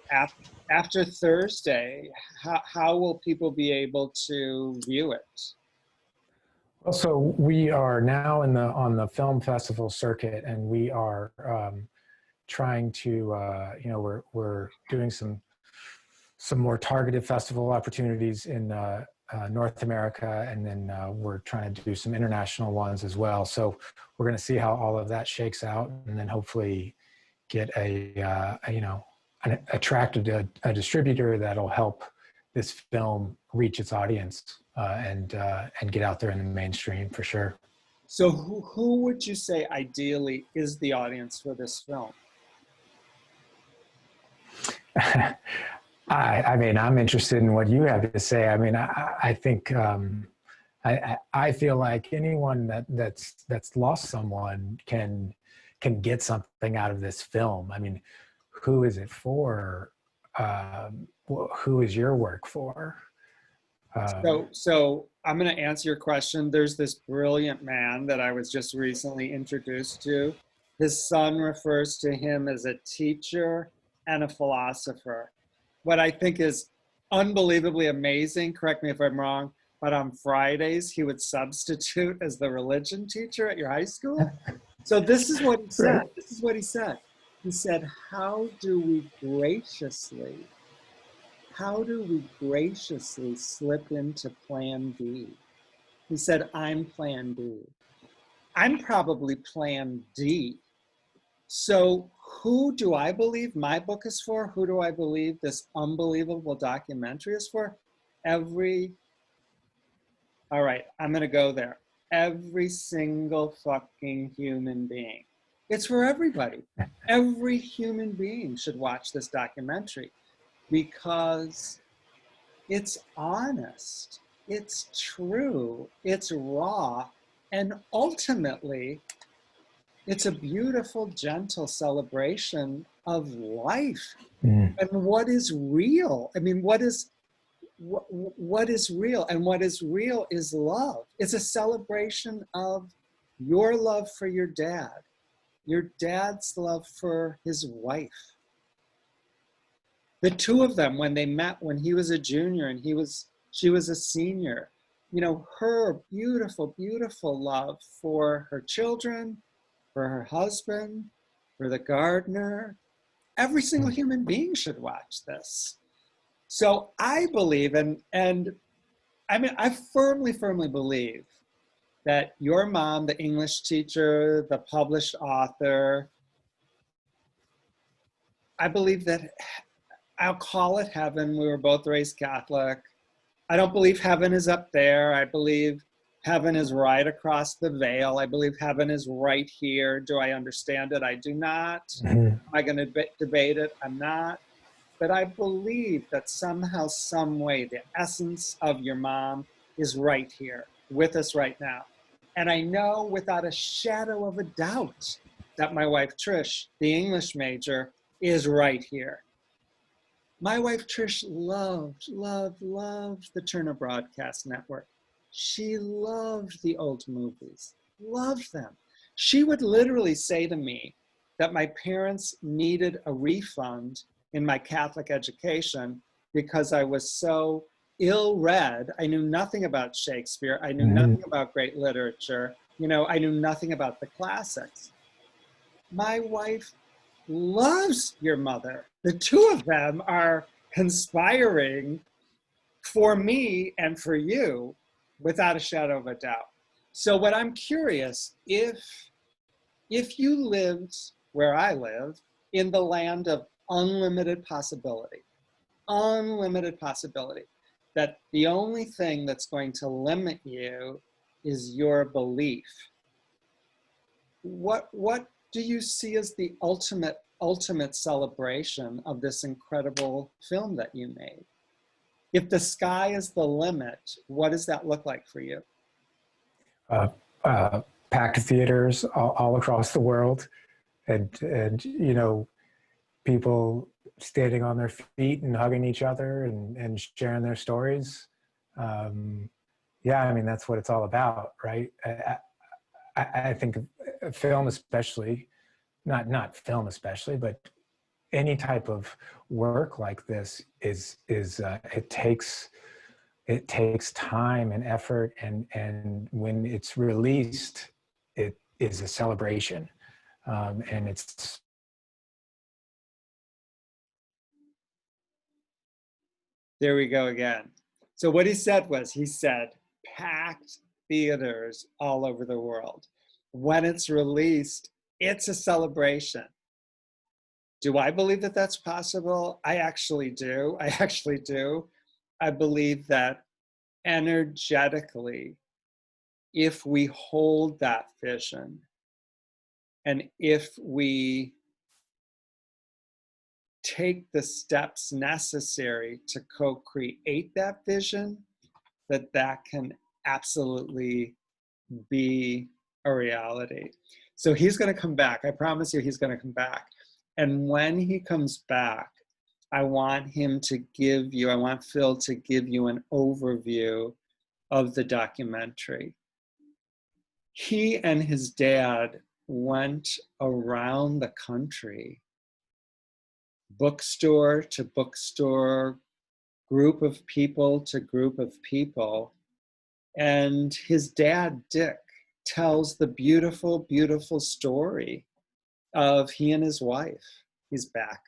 after Thursday? How will people be able to view it? Well, so we are now on the film festival circuit, and we are trying to we're doing some more targeted festival opportunities in North America, and then we're trying to do some international ones as well. So we're going to see how all of that shakes out, and then hopefully get attracted a distributor that'll help this film reach its audience and get out there in the mainstream for sure. So who would you say ideally is the audience for this film? I mean, I'm interested in what you have to say. I mean, I think I feel like anyone that's lost someone can get something out of this film. I mean, who is it for? Who is your work for? So I'm going to answer your question. There's this brilliant man that I was just recently introduced to. His son refers to him as a teacher and a philosopher. What I think is unbelievably amazing, correct me if I'm wrong, but on Fridays he would substitute as the religion teacher at your high school. So this is what he said. This is what he said. He said, how do we graciously slip into plan B? He said, I'm plan B. I'm probably plan D. So who do I believe my book is for? Who do I believe this unbelievable documentary is for? All right, I'm going to go there. Every single fucking human being. It's for everybody. Every human being should watch this documentary because it's honest, it's true, it's raw, and ultimately, it's a beautiful, gentle celebration of life and what is real. I mean, what is real? And what is real is love. It's a celebration of your love for your dad's love for his wife. The two of them, when they met, when he was a junior and she was a senior, you know, her beautiful, beautiful love for her children, for her husband, for the gardener. Every single human being should watch this. So I believe, and I mean, I firmly, firmly believe that your mom, the English teacher, the published author, I believe that I'll call it heaven. We were both raised Catholic. I don't believe heaven is up there. I believe heaven is right across the veil. I believe heaven is right here. Do I understand it? I do not. Am I going to debate it? I'm not. But I believe that somehow, some way, the essence of your mom is right here with us right now. And I know without a shadow of a doubt that my wife, Trish, the English major, is right here. My wife, Trish, loved the Turner Broadcast Network. She loved the old movies, loved them. She would literally say to me that my parents needed a refund in my Catholic education because I was so ill-read. I knew nothing about Shakespeare. I knew nothing about great literature. You know, I knew nothing about the classics. My wife loves your mother. The two of them are conspiring for me and for you without a shadow of a doubt. So what I'm curious, if you lived where I live, in the land of unlimited possibility, that the only thing that's going to limit you is your belief, what do you see as the ultimate celebration of this incredible film that you made? If the sky is the limit, what does that look like for you? Packed theaters all across the world, and you know, people standing on their feet and hugging each other and sharing their stories. Yeah, I mean, that's what it's all about, right? I think film especially, not film especially, but any type of work like this is it takes time and effort, and when it's released, it is a celebration, and it's. There we go again. So what he said was, he said, packed theaters all over the world. When it's released, it's a celebration. Do I believe that that's possible? I actually do. I believe that energetically, if we hold that vision, and if we take the steps necessary to co-create that vision, that can absolutely be a reality. So he's going to come back. I promise you, he's going to come back. And when he comes back, I want Phil to give you an overview of the documentary. He and his dad went around the country, bookstore to bookstore, group of people to group of people. And his dad, Dick, tells the beautiful, beautiful story of he and his wife. He's back.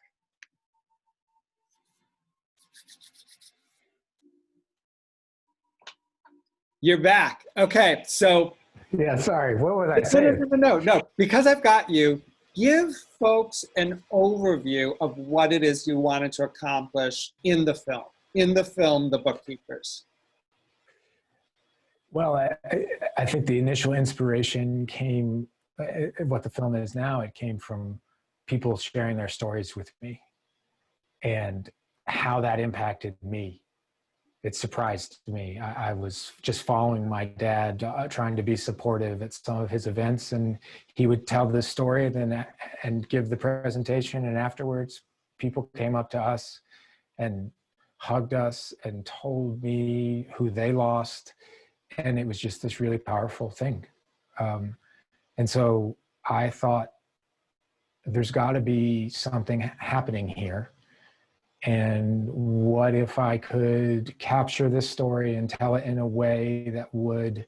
You're back. Okay, so. Yeah, sorry, what was I saying? No, because I've got you, give folks an overview of what it is you wanted to accomplish in the film, The Bookkeepers. Well, I think the initial inspiration came, what the film is now, it came from people sharing their stories with me and how that impacted me. It surprised me. I was just following my dad, trying to be supportive at some of his events, and he would tell the story and give the presentation, and afterwards people came up to us and hugged us and told me who they lost. And it was just this really powerful thing. And so I thought, there's got to be something happening here. And what if I could capture this story and tell it in a way that would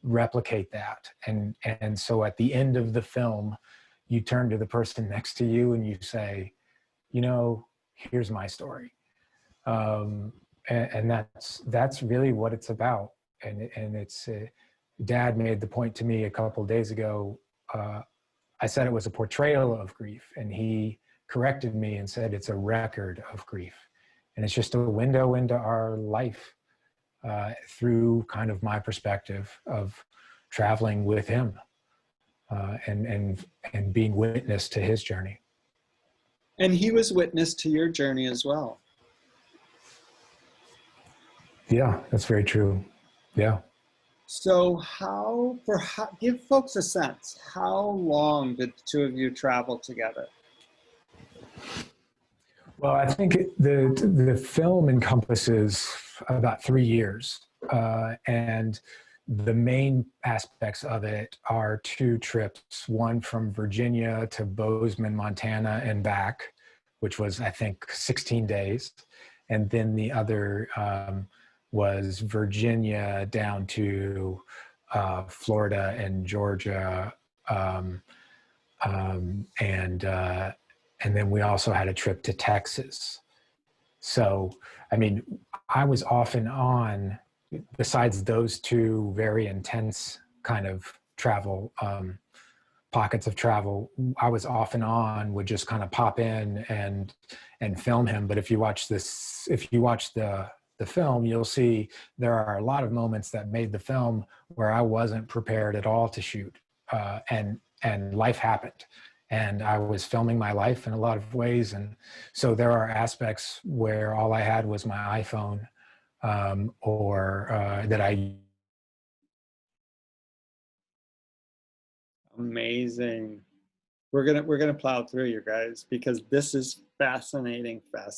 replicate that? And so at the end of the film, you turn to the person next to you and you say, you know, here's my story. And that's really what it's about. And it's, Dad made the point to me a couple of days ago. I said it was a portrayal of grief, and he corrected me and said it's a record of grief. And it's just a window into our life through kind of my perspective of traveling with him and being witness to his journey. And he was witness to your journey as well. Yeah, that's very true. Yeah. So give folks a sense, how long did the two of you travel together? Well, I think the film encompasses about 3 years. And the main aspects of it are 2 trips, one from Virginia to Bozeman, Montana and back, which was, I think, 16 days. And then the other was Virginia down to Florida and Georgia. And then we also had a trip to Texas. So, I mean, I was off and on, besides those 2 very intense kind of travel, pockets of travel, I was off and on, would just kind of pop in and film him. But if you watch the film, you'll see there are a lot of moments that made the film where I wasn't prepared at all to shoot, and life happened. And I was filming my life in a lot of ways. And so there are aspects where all I had was my iPhone, or that I. Amazing. We're gonna plow through, you guys, because this is fascinating. I'm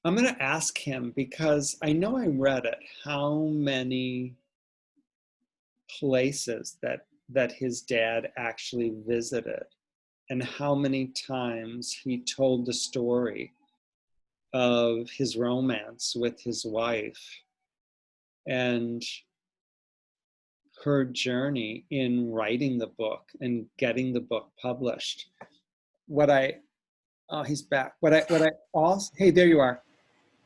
gonna ask him, because I know I read it, how many places that his dad actually visited, and how many times he told the story of his romance with his wife and her journey in writing the book and getting the book published. He's back. What I also, hey, there you are.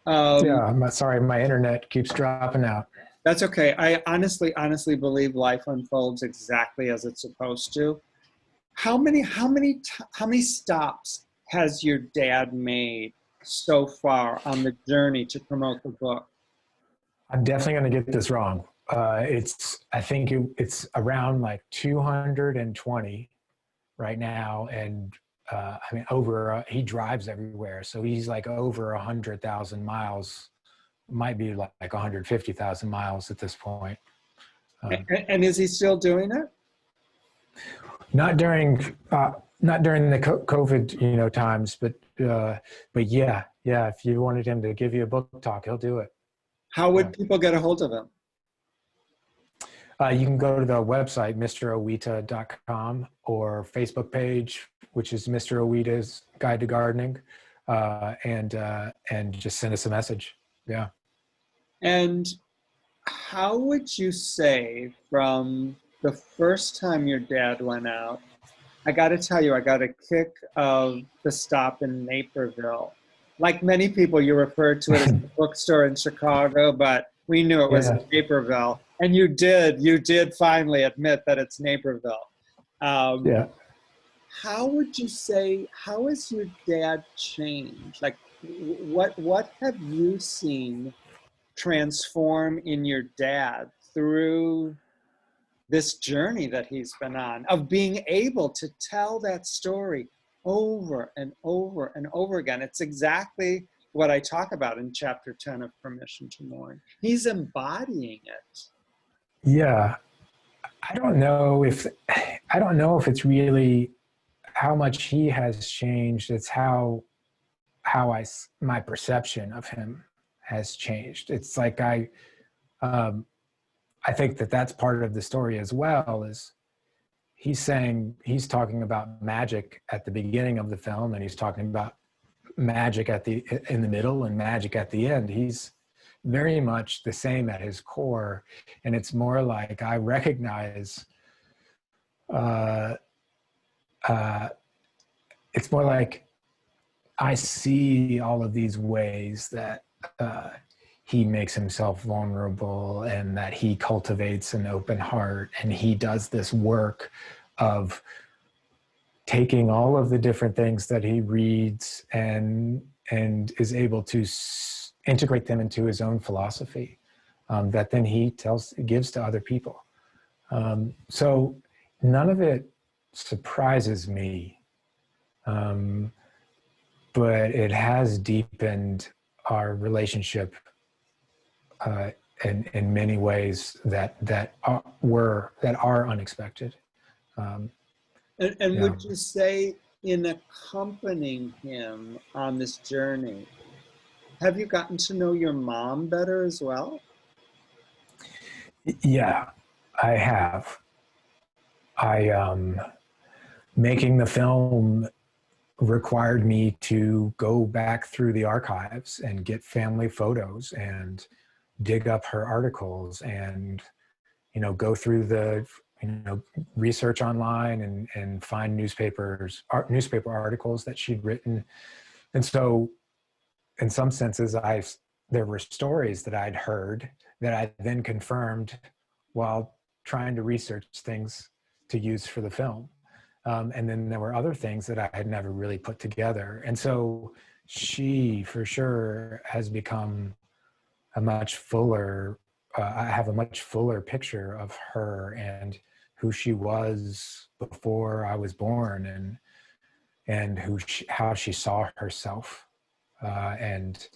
Yeah, I'm sorry, my internet keeps dropping out. That's okay. I honestly believe life unfolds exactly as it's supposed to. How many stops has your dad made so far on the journey to promote the book? I'm definitely going to get this wrong. I think it's around like 220 right now. And I mean, he drives everywhere. So he's like over 100,000 miles, might be like 150,000 miles at this point. And is he still doing it? Not during the COVID, times, but yeah. If you wanted him to give you a book talk, he'll do it. How would people get a hold of him? You can go to the website, MrOwita.com, or Facebook page, which is Mister Owita's Guide to Gardening, and just send us a message. Yeah. And how would you say, from the first time your dad went out, I got to tell you, I got a kick of the stop in Naperville. Like many people, you referred to it as a bookstore in Chicago, but we knew it was Naperville. And you did finally admit that it's Naperville. Yeah. How would you say, how has your dad changed? Like, what have you seen transform in your dad through this journey that he's been on, of being able to tell that story over and over and over again? It's exactly what I talk about in chapter 10 of Permission to Mourn. He's embodying it. Yeah. I don't know if it's really how much he has changed. It's how my perception of him has changed. It's like I I think that that's part of the story as well, is he's talking about magic at the beginning of the film, and he's talking about magic in the middle and magic at the end. He's very much the same at his core. And it's more like I recognize, it's more like I see all of these ways that he makes himself vulnerable, and that he cultivates an open heart, and he does this work of taking all of the different things that he reads and is able to integrate them into his own philosophy, that then he gives to other people. So none of it surprises me, but it has deepened our relationship in many ways that are unexpected. And Yeah. would you say, in accompanying him on this journey, have you gotten to know your mom better as well? Yeah, I have. Making the film required me to go back through the archives and get family photos and dig up her articles and, go through the, research online and find newspaper articles that she'd written. And so in some senses, there were stories that I'd heard that I then confirmed while trying to research things to use for the film. And then there were other things that I had never really put together. And so she, for sure, has become a much fuller, I have a much fuller picture of her and who she was before I was born, and how she saw herself. And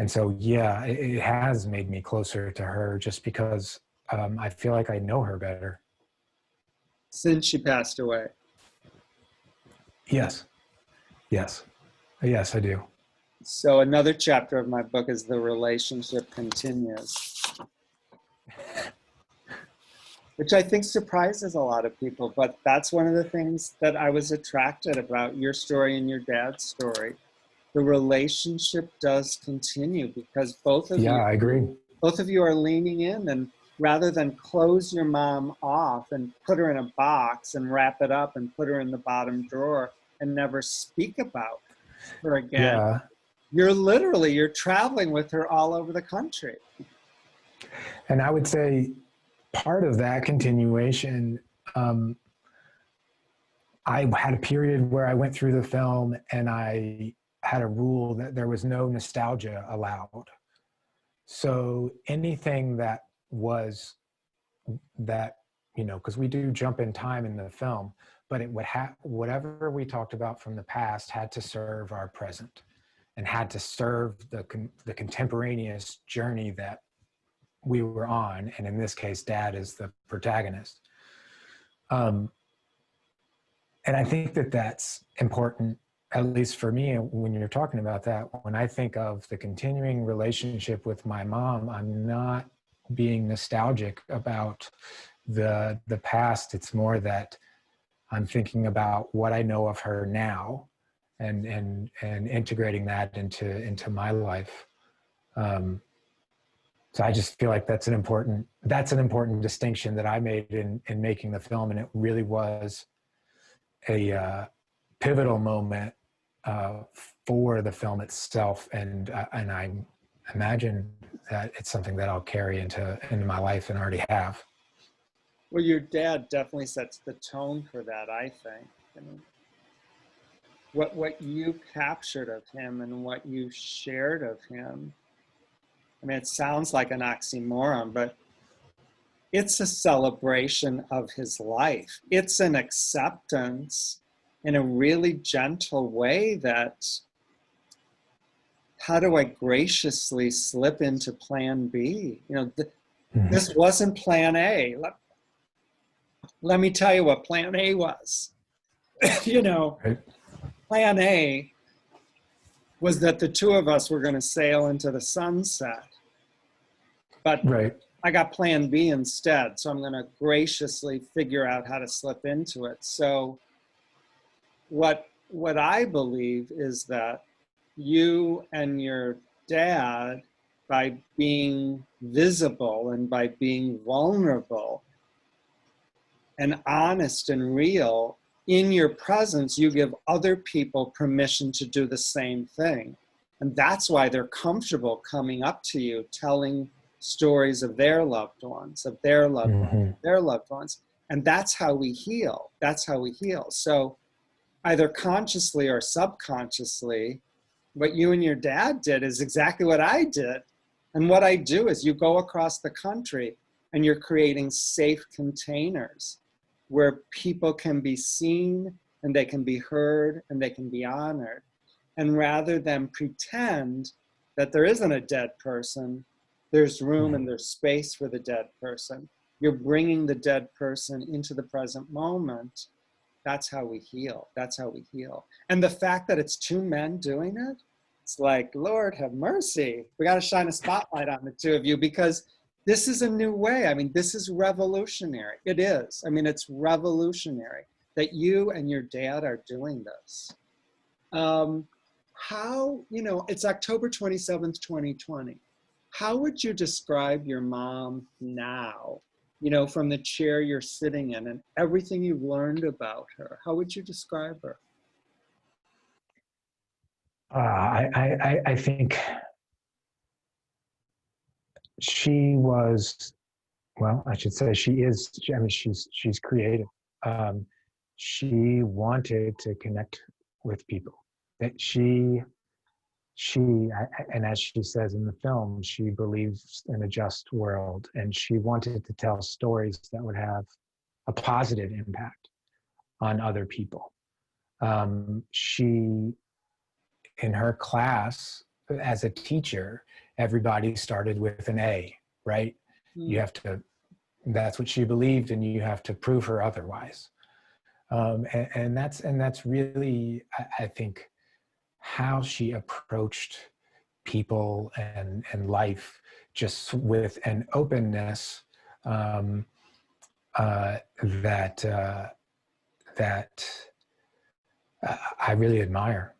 so, yeah, it has made me closer to her, just because I feel like I know her better. Since she passed away. Yes, I do. So another chapter of my book is The Relationship Continues, which I think surprises a lot of people, but that's one of the things that I was attracted about your story and your dad's story. The relationship does continue because both of you, I agree. both of you are leaning in, and rather than close your mom off and put her in a box and wrap it up and put her in the bottom drawer and never speak about her again, Yeah. you're traveling with her all over the country. And I would say part of that continuation, I had a period where I went through the film and I had a rule that there was no nostalgia allowed. So anything that was that, because we do jump in time in the film, but it would have, whatever we talked about from the past had to serve our present and had to serve the contemporaneous journey that we were on. And in this case, Dad is the protagonist. And I think that that's important, at least for me, when you're talking about that. When I think of the continuing relationship with my mom, I'm not being nostalgic about the past. It's more that I'm thinking about what I know of her now and integrating that into my life. So I just feel like that's an important distinction that I made in making the film. And it really was a pivotal moment for the film itself. And I imagine that it's something that I'll carry into my life and already have. Well, your dad definitely sets the tone for that, I think. I mean, what you captured of him and what you shared of him, I mean, it sounds like an oxymoron, but it's a celebration of his life. It's an acceptance in a really gentle way that, how do I graciously slip into plan B? This wasn't plan A. Let me tell you what plan A was. Right. Plan A was that the two of us were going to sail into the sunset. but Right. I got plan B instead. So I'm going to graciously figure out how to slip into it. So what I believe is that you and your dad, by being visible and by being vulnerable and honest and real, in your presence, you give other people permission to do the same thing. And that's why they're comfortable coming up to you, telling stories of their loved ones, of their loved ones, their loved ones. And that's how we heal. That's how we heal. So either consciously or subconsciously, what you and your dad did is exactly what I did. And what I do is you go across the country and you're creating safe containers where people can be seen and they can be heard and they can be honored. And rather than pretend that there isn't a dead person, there's room and there's space for the dead person. You're bringing the dead person into the present moment. That's how we heal. That's how we heal. And the fact that it's two men doing it, it's like, Lord have mercy. We got to shine a spotlight on the two of you, because this is a new way. I mean, this is revolutionary. It is. I mean, it's revolutionary that you and your dad are doing this. How, it's October 27th, 2020. How would you describe your mom now, from the chair you're sitting in and everything you've learned about her? How would you describe her? I think she was, well, I should say she is, I mean, she's creative. She wanted to connect with people. That and as she says in the film, she believes in a just world, and she wanted to tell stories that would have a positive impact on other people. She, in her class, as a teacher, everybody started with an A, right? You have to, that's what she believed, and you have to prove her otherwise. And that's really, I think, how she approached people and life, just with an openness that I really admire.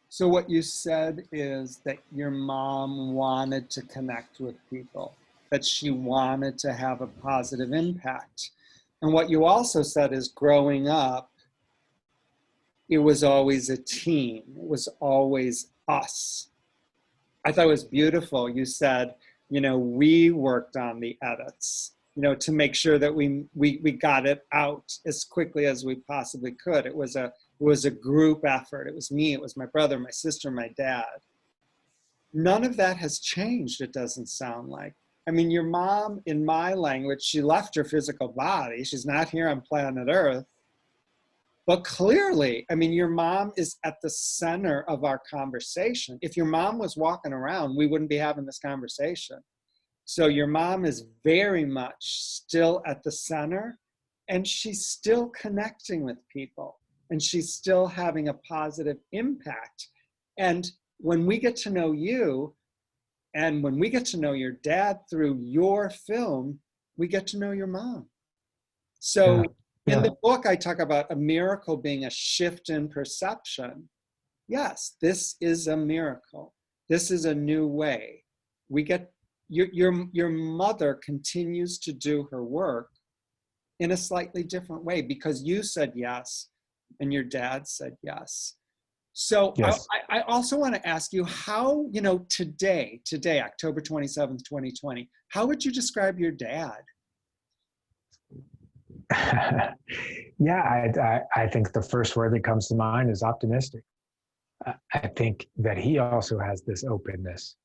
So what you said is that your mom wanted to connect with people, that she wanted to have a positive impact. And what you also said is, growing up, it was always a team. It was always us. I thought it was beautiful. You said, we worked on the edits, to make sure that we got it out as quickly as we possibly could. It was a group effort. It was me, it was my brother, my sister, my dad. None of that has changed, it doesn't sound like. I mean, your mom, in my language, she left her physical body. She's not here on planet Earth. But clearly, I mean, your mom is at the center of our conversation. If your mom was walking around, we wouldn't be having this conversation. So your mom is very much still at the center, and she's still connecting with people, and she's still having a positive impact. And when we get to know you, and when we get to know your dad through your film, we get to know your mom. So in the book, I talk about a miracle being a shift in perception. Yes, this is a miracle. This is a new way. We get, your mother continues to do her work in a slightly different way, because you said yes and your dad said yes. So yes. I also want to ask you how, today, October 27th, 2020, how would you describe your dad? Yeah, I think the first word that comes to mind is optimistic. I think that he also has this openness,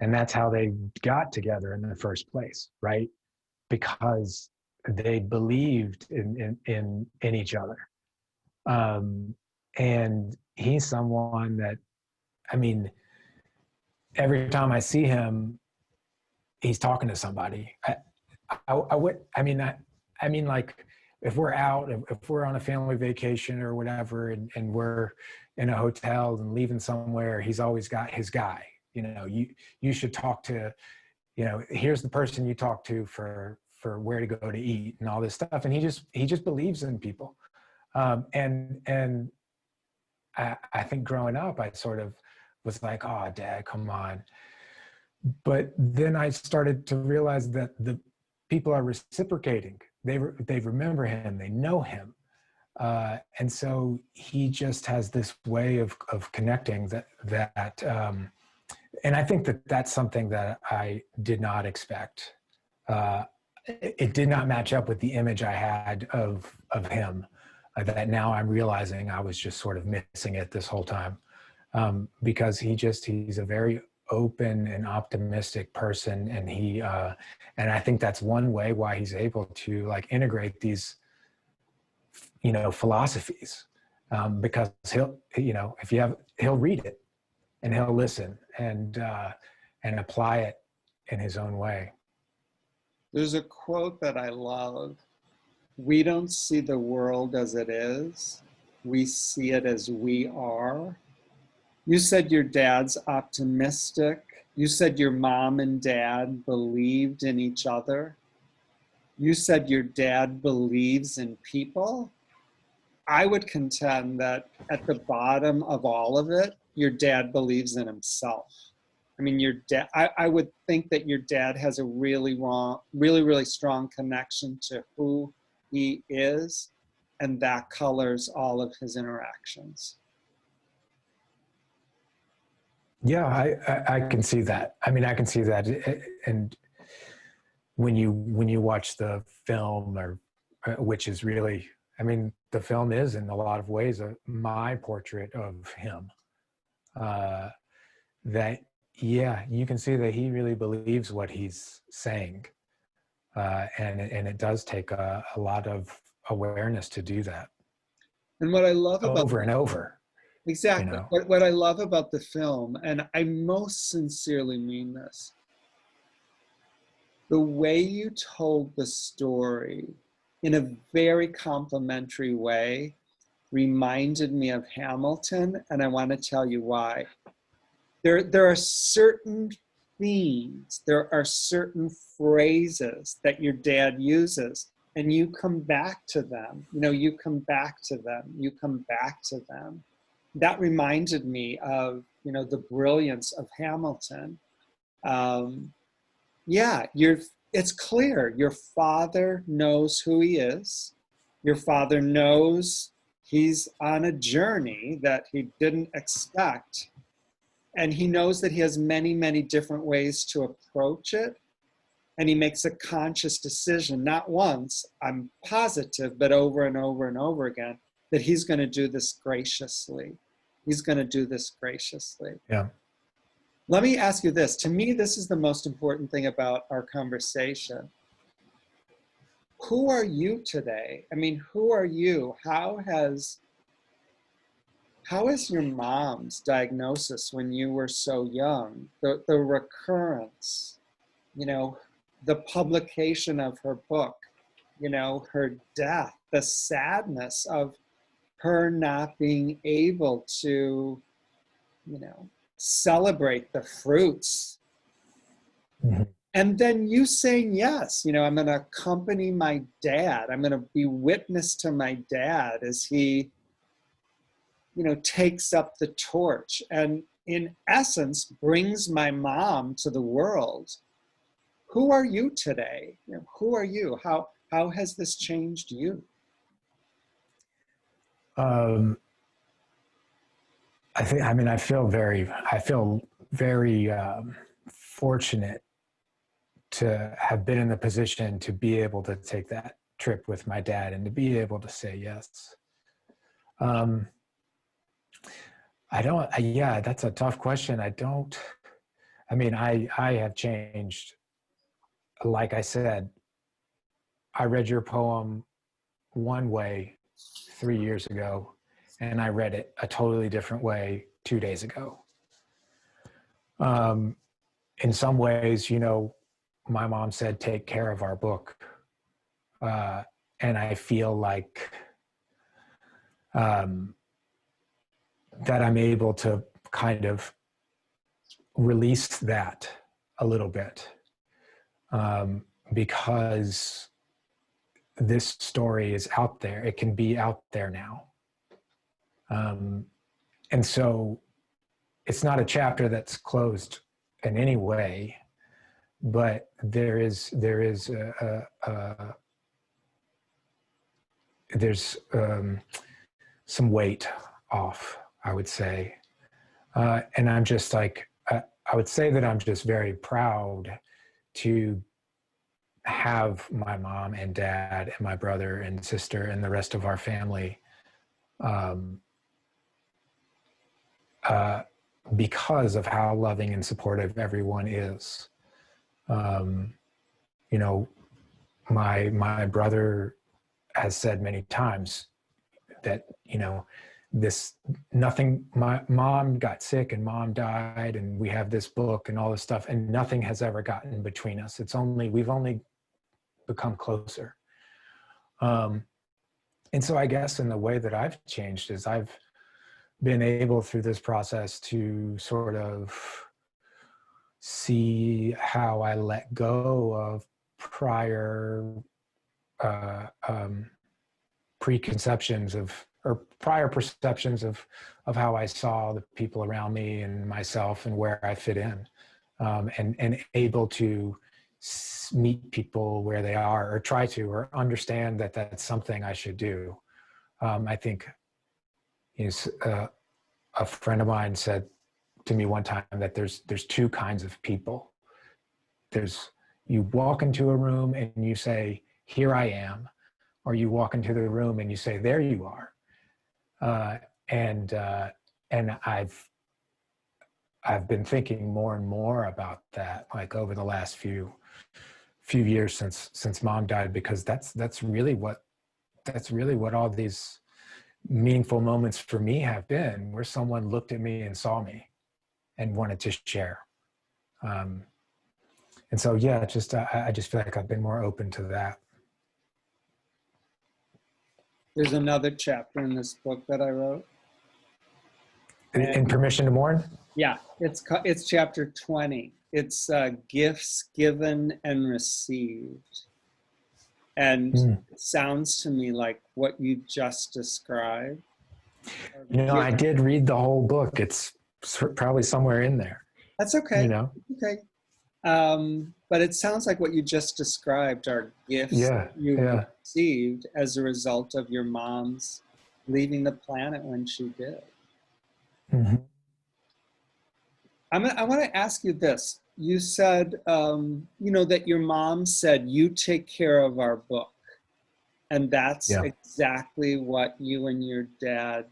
and that's how they got together in the first place, right? Because they believed in each other. And he's someone that, I mean, every time I see him, he's talking to somebody. I mean, like, if we're out, if we're on a family vacation or whatever, and we're in a hotel and leaving somewhere, he's always got his guy, You should talk to, here's the person you talk to for where to go to eat and all this stuff. And he just believes in people. And I think growing up, I sort of was like, oh, Dad, come on. But then I started to realize that the people are reciprocating. They remember him, they know him. And so he just has this way of connecting that and I think that that's something that I did not expect. It did not match up with the image I had of him, that now I'm realizing I was just sort of missing it this whole time. Because he's a very open and optimistic person. And and I think that's one way why he's able to like integrate these, philosophies, because he'll read it and he'll listen and apply it in his own way. There's a quote that I love. We don't see the world as it is. We see it as we are. You said your dad's optimistic. You said your mom and dad believed in each other. You said your dad believes in people. I would contend that at the bottom of all of it, your dad believes in himself. I mean, your dad, I would think that your dad has a really strong connection to who he is, and that colors all of his interactions. Yeah, I can see that. I mean, I can see that. And when you watch the film, or which is really, I mean, the film is in a lot of ways my portrait of him. That, yeah, you can see that he really believes what he's saying. And it does take a lot of awareness to do that. And what I love about over and over. Exactly. What I love about the film, and I most sincerely mean this, the way you told the story in a very complimentary way reminded me of Hamilton, and I want to tell you why. There are certain themes, there are certain phrases that your dad uses, and you come back to them. You come back to them. You come back to them. That reminded me of, the brilliance of Hamilton. It's clear. Your father knows who he is. Your father knows he's on a journey that he didn't expect. And he knows that he has many, many different ways to approach it. And he makes a conscious decision, not once, I'm positive, but over and over and over again, that he's going to do this graciously. He's going to do this graciously. Yeah. Let me ask you this. To me, this is the most important thing about our conversation. Who are you today? I mean, who are you? How has your mom's diagnosis when you were so young, the recurrence, the publication of her book, her death, the sadness of her not being able to, celebrate the fruits. Mm-hmm. And then you saying, yes, I'm going to accompany my dad. I'm going to be witness to my dad as he, takes up the torch and in essence brings my mom to the world. Who are you today? Who are you? How has this changed you? I feel very fortunate to have been in the position to be able to take that trip with my dad and to be able to say yes. That's a tough question. I have changed. Like I said, I read your poem one way 3 years ago, and I read it a totally different way 2 days ago. In some ways, my mom said, take care of our book. And I feel like that I'm able to kind of released that a little bit, because this story is out there. It can be out there now. And so it's not a chapter that's closed in any way, but there's some weight off, I would say. And I'm just like, I would say that I'm just very proud to have my mom and dad and my brother and sister and the rest of our family, because of how loving and supportive everyone is. You know, my brother has said many times that, you know, my mom got sick and mom died and we have this book and all this stuff and nothing has ever gotten between us. We've only become closer. And so I guess in the way that I've changed is I've been able through this process to sort of see how I let go of prior preconceptions or prior perceptions of how I saw the people around me and myself and where I fit in, and able to meet people where they are or try to, or understand that that's something I should do. I think a friend of mine said to me one time that there's two kinds of people. You walk into a room and you say, here I am, or you walk into the room and you say, there you are. And I've been thinking more and more about that, like over the last few years since mom died, because that's really what all these meaningful moments for me have been, where someone looked at me and saw me and wanted to share. And so, yeah, I just feel like I've been more open to that. There's another chapter in this book that I wrote. In Permission to Mourn? Yeah, it's chapter 20. It's gifts given and received. And it sounds to me like what you just described. You know, I did read the whole book. It's probably somewhere in there. That's okay. You know? Okay. But it sounds like what you just described are gifts you received as a result of your mom's leaving the planet when she did. Mm-hmm. I want to ask you this. You said, that your mom said, you take care of our book. And that's exactly what you and your dad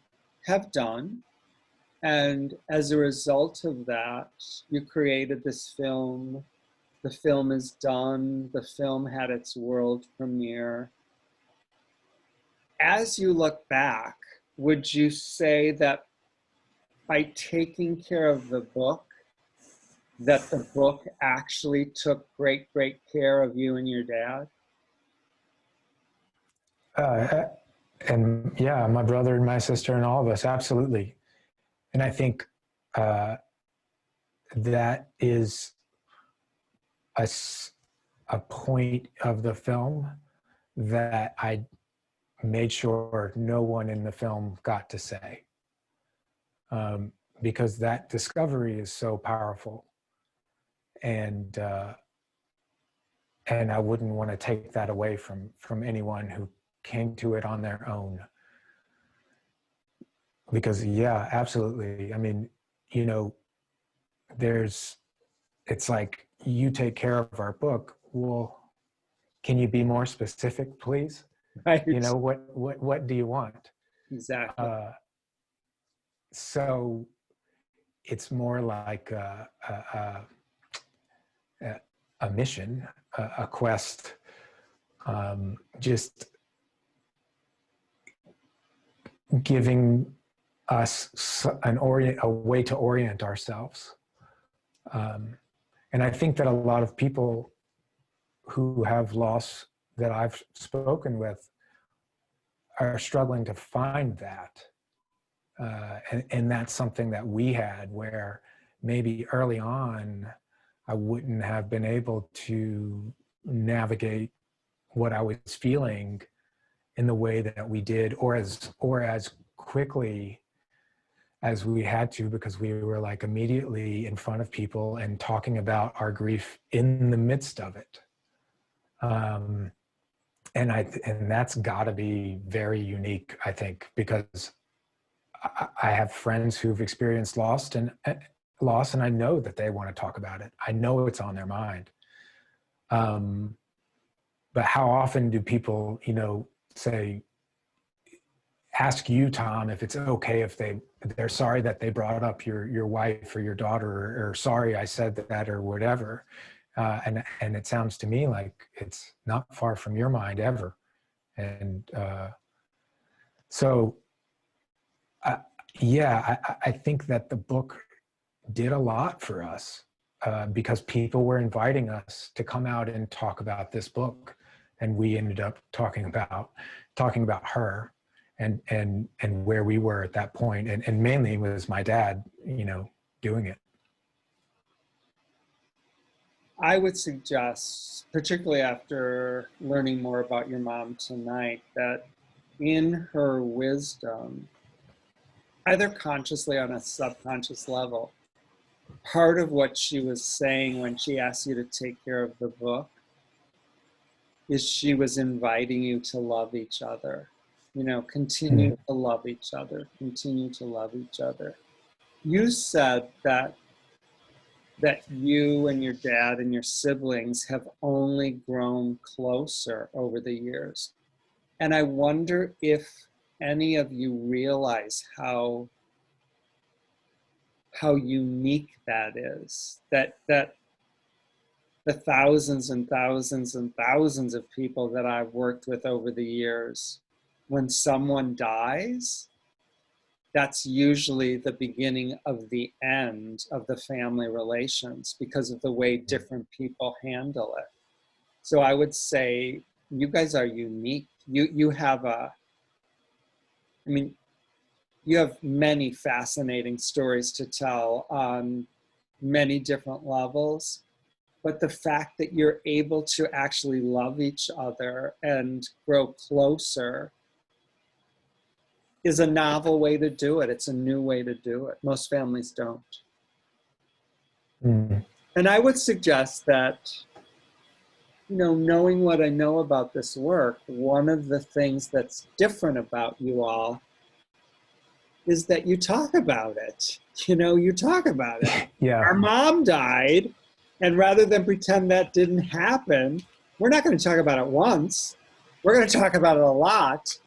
have done. And as a result of that, you created this film. The film is done. The film had its world premiere. As you look back, would you say that by taking care of the book, that the book actually took great care of you and your dad? And yeah, my brother and my sister and all of us, absolutely. And I think that is a point of the film that I made sure no one in the film got to say, because that discovery is so powerful. And I wouldn't want to take that away from anyone who came to it on their own. Because yeah, absolutely. I mean, you know, it's like, you take care of our book. Well, can you be more specific, please? Right. You know, what do you want? Exactly. So it's more like a mission, a quest, just giving us a way to orient ourselves. And I think that a lot of people who have loss that I've spoken with are struggling to find that. And that's something that we had, where maybe early on, I wouldn't have been able to navigate what I was feeling in the way that we did, or as quickly as we had to, because we were like immediately in front of people and talking about our grief in the midst of it. And that's got to be very unique, I think, because I have friends who've experienced loss, and I know that they want to talk about it. I know it's on their mind. But how often do people, say, ask you, Tom, if it's okay if they're sorry that they brought up your wife or your daughter, or sorry I said that, or whatever. And it sounds to me like it's not far from your mind ever. And so, I think that the book did a lot for us because people were inviting us to come out and talk about this book. And we ended up talking about her and where we were at that point. And mainly it was my dad, doing it. I would suggest, particularly after learning more about your mom tonight, that in her wisdom, either consciously or on a subconscious level, part of what she was saying when she asked you to take care of the book is she was inviting you to love each other. Continue to love each other, continue to love each other. You said that you and your dad and your siblings have only grown closer over the years. And I wonder if any of you realize how unique that is, that the thousands and thousands and thousands of people that I've worked with over the years, when someone dies, that's usually the beginning of the end of the family relations because of the way different people handle it. So I would say you guys are unique. You have you have many fascinating stories to tell on many different levels, but the fact that you're able to actually love each other and grow closer is a novel way to do it. It's a new way to do it. Most families don't. Mm. And I would suggest that, knowing what I know about this work, one of the things that's different about you all is that you talk about it. You talk about it. Yeah. Our mom died, and rather than pretend that didn't happen, we're not going to talk about it once. We're going to talk about it a lot.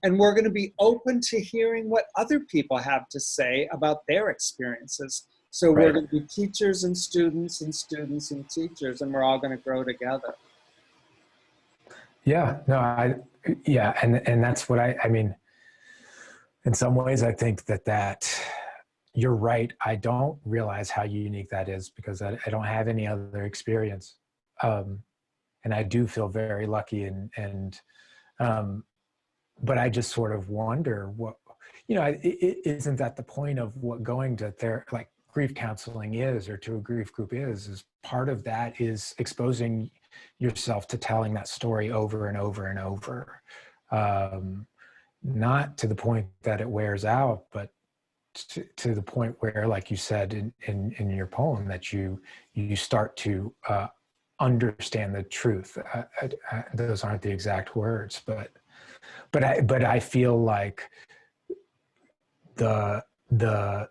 And we're going to be open to hearing what other people have to say about their experiences. So We're going to be teachers and students and students and teachers, and we're all going to grow together. Yeah, no, and that's what I mean, in some ways I think that you're right. I don't realize how unique that is because I don't have any other experience. And I do feel very lucky and but I just sort of wonder what, isn't that the point of what going to like grief counseling is, or to a grief group is part of that is exposing yourself to telling that story over and over and over. Not to the point that it wears out, but to the point where, like you said in your poem, that you start to understand the truth. Those aren't the exact words, but I feel like the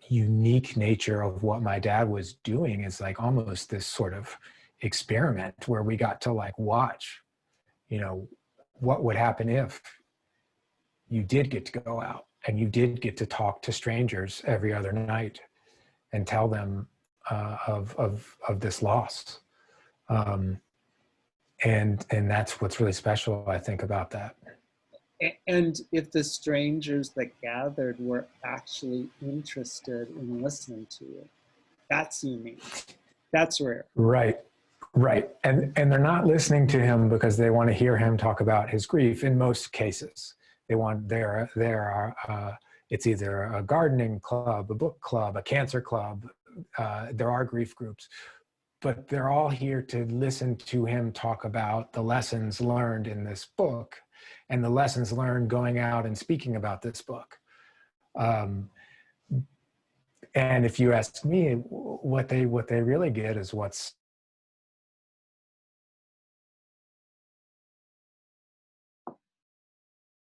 unique nature of what my dad was doing is like almost this sort of experiment where we got to like watch, what would happen if you did get to go out and you did get to talk to strangers every other night and tell them of this loss. And that's what's really special, I think, about that. And if the strangers that gathered were actually interested in listening to you, that's unique. That's rare. Right. And they're not listening to him because they want to hear him talk about his grief in most cases. It's either a gardening club, a book club, a cancer club, there are grief groups, but they're all here to listen to him talk about the lessons learned in this book and the lessons learned going out and speaking about this book. And if you ask me, what they really get is what's.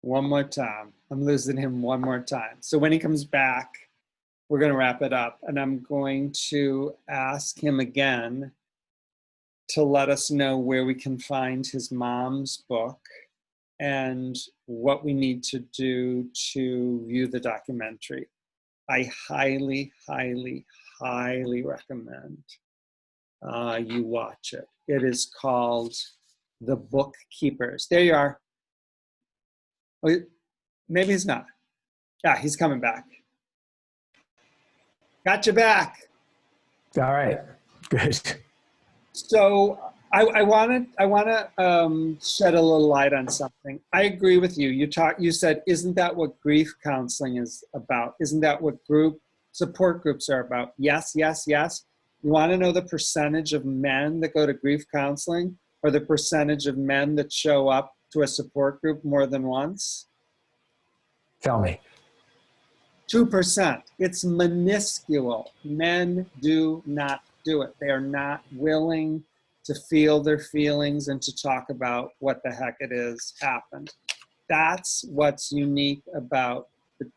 One more time. I'm losing him one more time. So when he comes back, we're going to wrap it up. And I'm going to ask him again to let us know where we can find his mom's book and what we need to do to view the documentary. I highly, highly, highly recommend you watch it. It is called The Bookkeepers. There you are. Oh, maybe he's not. Yeah, he's coming back. Got you back. All right, good. So I want to shed a little light on something. I agree with you. You said, isn't that what grief counseling is about? Isn't that what support groups are about? Yes, yes, yes. You want to know the percentage of men that go to grief counseling or the percentage of men that show up to a support group more than once? Tell me. 2%. It's minuscule. Men do not do it. They are not willing to feel their feelings and to talk about what the heck it is happened. That's what's unique about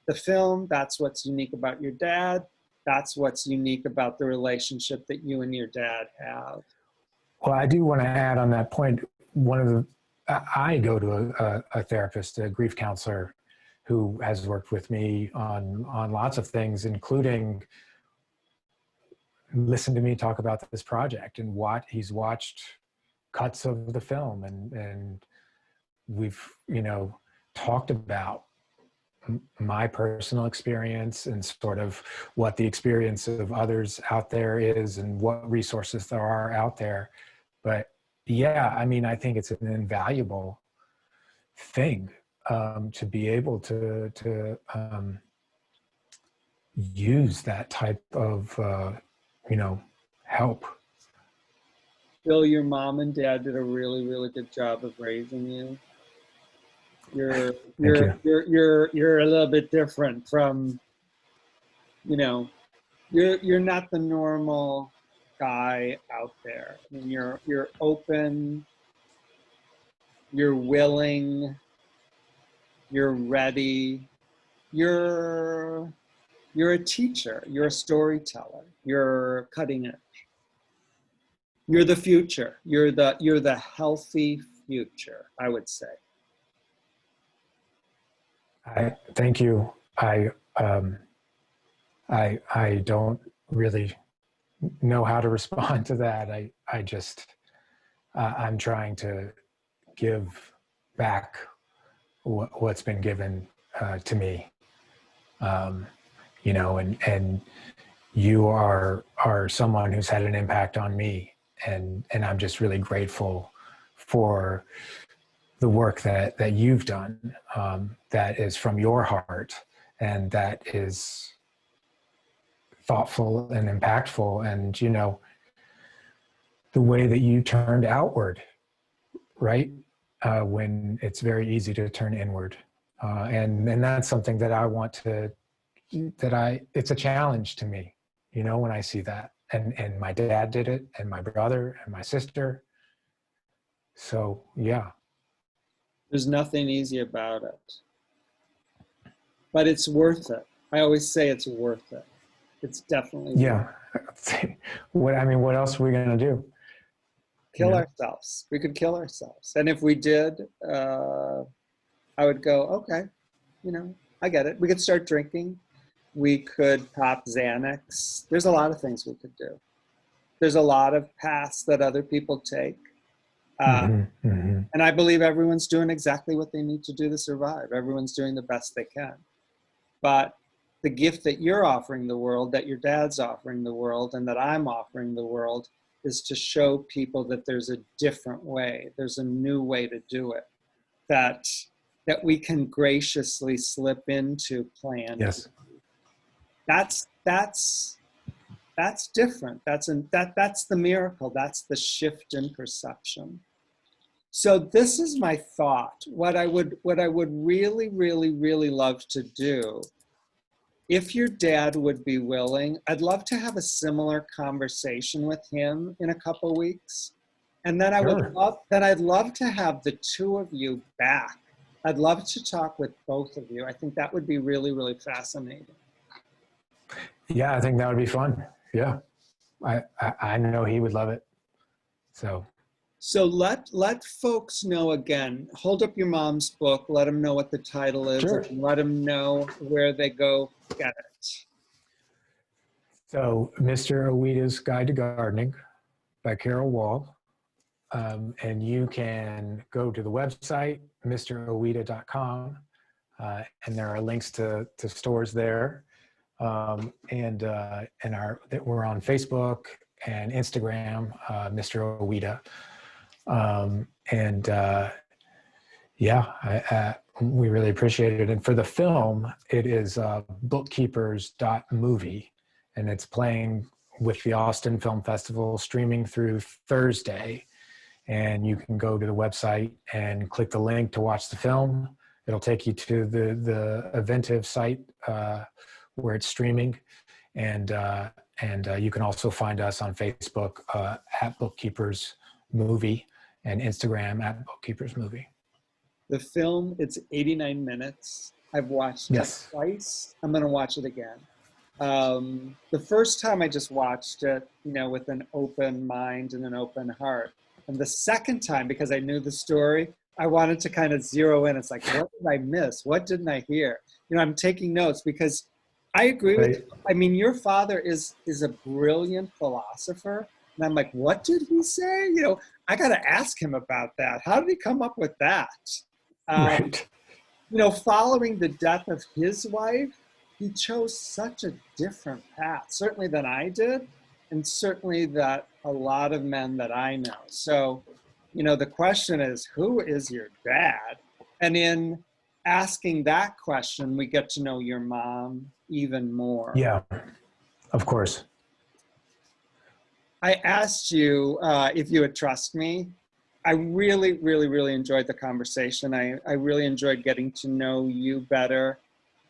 the film. That's what's unique about your dad. That's what's unique about the relationship that you and your dad have. Well, I do want to add on that point. I go to a therapist, a grief counselor, who has worked with me on lots of things, including listen to me talk about this project and he's watched cuts of the film and we've, talked about my personal experience and sort of what the experience of others out there is and what resources there are out there. But yeah, I mean, I think it's an invaluable thing to be able to use that type of, help. Phil, your mom and dad did a really, really good job of raising you. You're a little bit different from, you're not the normal guy out there. I mean, you're open, you're willing, you're ready, you're a teacher, you're a storyteller, you're cutting edge. You're the future. You're the healthy future, I would say. Thank you. I don't really know how to respond to that. I'm trying to give back what's been given to me. And you are someone who's had an impact on me, and I'm just really grateful for the work that you've done, that is from your heart and that is thoughtful and impactful, and the way that you turned outward, right? When it's very easy to turn inward, and that's something that I want to. It's a challenge to me, when I see that, and my dad did it, and my brother and my sister. So yeah. There's nothing easy about it, but it's worth it. I always say it's worth it. It's definitely worth it. What else are we going to do? Kill ourselves. We could kill ourselves. And if we did, I would go, okay, I get it. We could start drinking. We could pop Xanax. There's a lot of things we could do. There's a lot of paths that other people take. And I believe everyone's doing exactly what they need to do to survive. Everyone's doing the best they can. But the gift that you're offering the world, that your dad's offering the world, and that I'm offering the world is to show people that there's a different way. There's a new way to do it. That we can graciously slip into plan. Yes. That's That's different. That's the miracle. That's the shift in perception. So this is my thought. What I would really, really, really love to do, if your dad would be willing, I'd love to have a similar conversation with him in a couple weeks. And then I'd love to have the two of you back. I'd love to talk with both of you. I think that would be really, really fascinating. Yeah, I think that would be fun. Yeah. I know he would love it. So let folks know again, hold up your mom's book, let them know what the title is, sure. and let them know where they go get it. So Mr. Owita's Guide to Gardening by Carol Wall. And you can go to the website, MrOwita.com, and there are links to stores there. And we're on Facebook and Instagram, Mister Owita. We really appreciate it. And for the film, it is bookkeepers.movie, and it's playing with the Austin Film Festival, streaming through Thursday. And you can go to the website and click the link to watch the film. It'll take you to the Eventive site where it's streaming. And you can also find us on Facebook at Bookkeepers Movie and Instagram at Bookkeepers Movie. The film, it's 89 minutes. I've watched it twice. I'm going to watch it again. The first time I just watched it, with an open mind and an open heart. And the second time, because I knew the story, I wanted to kind of zero in. It's like, what did I miss? What didn't I hear? I'm taking notes because I agree with you. I mean, your father is a brilliant philosopher. And I'm like, what did he say? I got to ask him about that. How did he come up with that? Right. Following the death of his wife, he chose such a different path, certainly than I did. And certainly that a lot of men that I know. So, the question is, who is your dad? And in asking that question, we get to know your mom even more. Yeah, of course. I asked you if you would trust me. I really, really, really enjoyed the conversation. I really enjoyed getting to know you better.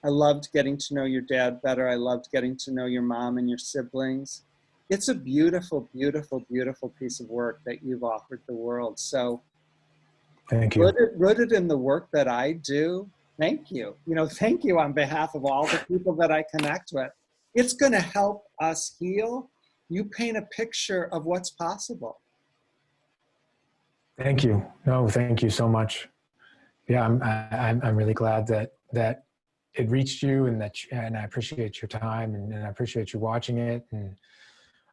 I loved getting to know your dad better. I loved getting to know your mom and your siblings. It's a beautiful, beautiful, beautiful piece of work that you've offered the world. So thank you. Rooted in the work that I do, thank you. Thank you on behalf of all the people that I connect with. It's going to help us heal. You paint a picture of what's possible. Thank you. No, thank you so much. Yeah, I'm really glad that it reached you, and I appreciate your time, and I appreciate you watching it. And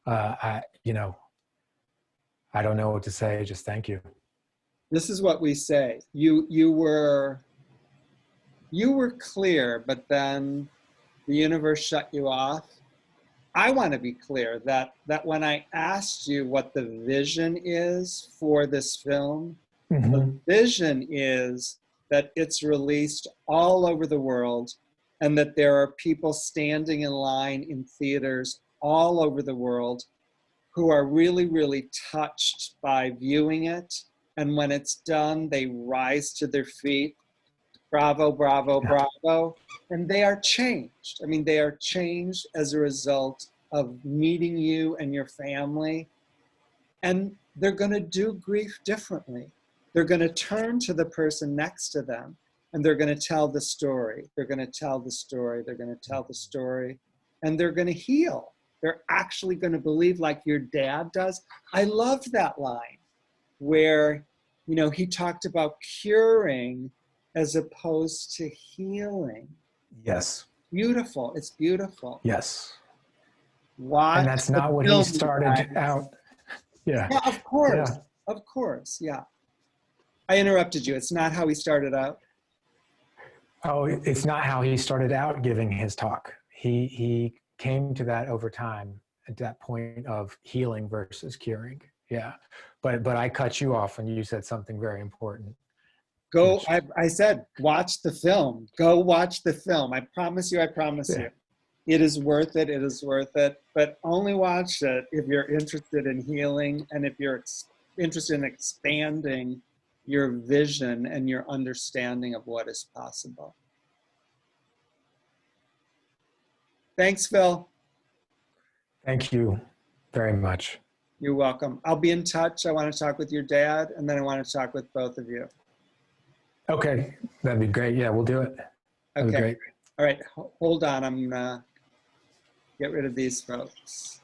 I don't know what to say. Just thank you. This is what we say. You were clear, but then the universe shut you off. I want to be clear that when I asked you what the vision is for this film, the vision is that it's released all over the world, and that there are people standing in line in theaters all over the world who are really, really touched by viewing it. And when it's done, they rise to their feet. Bravo, bravo, bravo. And they are changed. I mean, they are changed as a result of meeting you and your family. And they're going to do grief differently. They're going to turn to the person next to them, and they're going to tell the story. They're going to tell the story. They're going to tell the story, and they're going to heal. They're actually going to believe like your dad does. I loved that line where, he talked about curing as opposed to healing. Yes. Beautiful. It's beautiful. Yes. Watch. And that's not what he started out. Yeah. Yeah, of course. Yeah. Of course. Yeah. I interrupted you. It's not how he started out. Oh, it's not how he started out giving his talk. He came to that over time, at that point of healing versus curing. Yeah. But I cut you off and you said something very important. Go, I said, watch the film. Go watch the film. I promise you, I promise you. It is worth it. It is worth it. But only watch it if you're interested in healing and if you're interested in expanding your vision and your understanding of what is possible. Thanks, Phil. Thank you very much. You're welcome. I'll be in touch. I want to talk with your dad, and then I want to talk with both of you. Okay, that'd be great. Yeah, we'll do it. That'd be Okay. great. All right. Hold on. I'm going to get rid of these folks.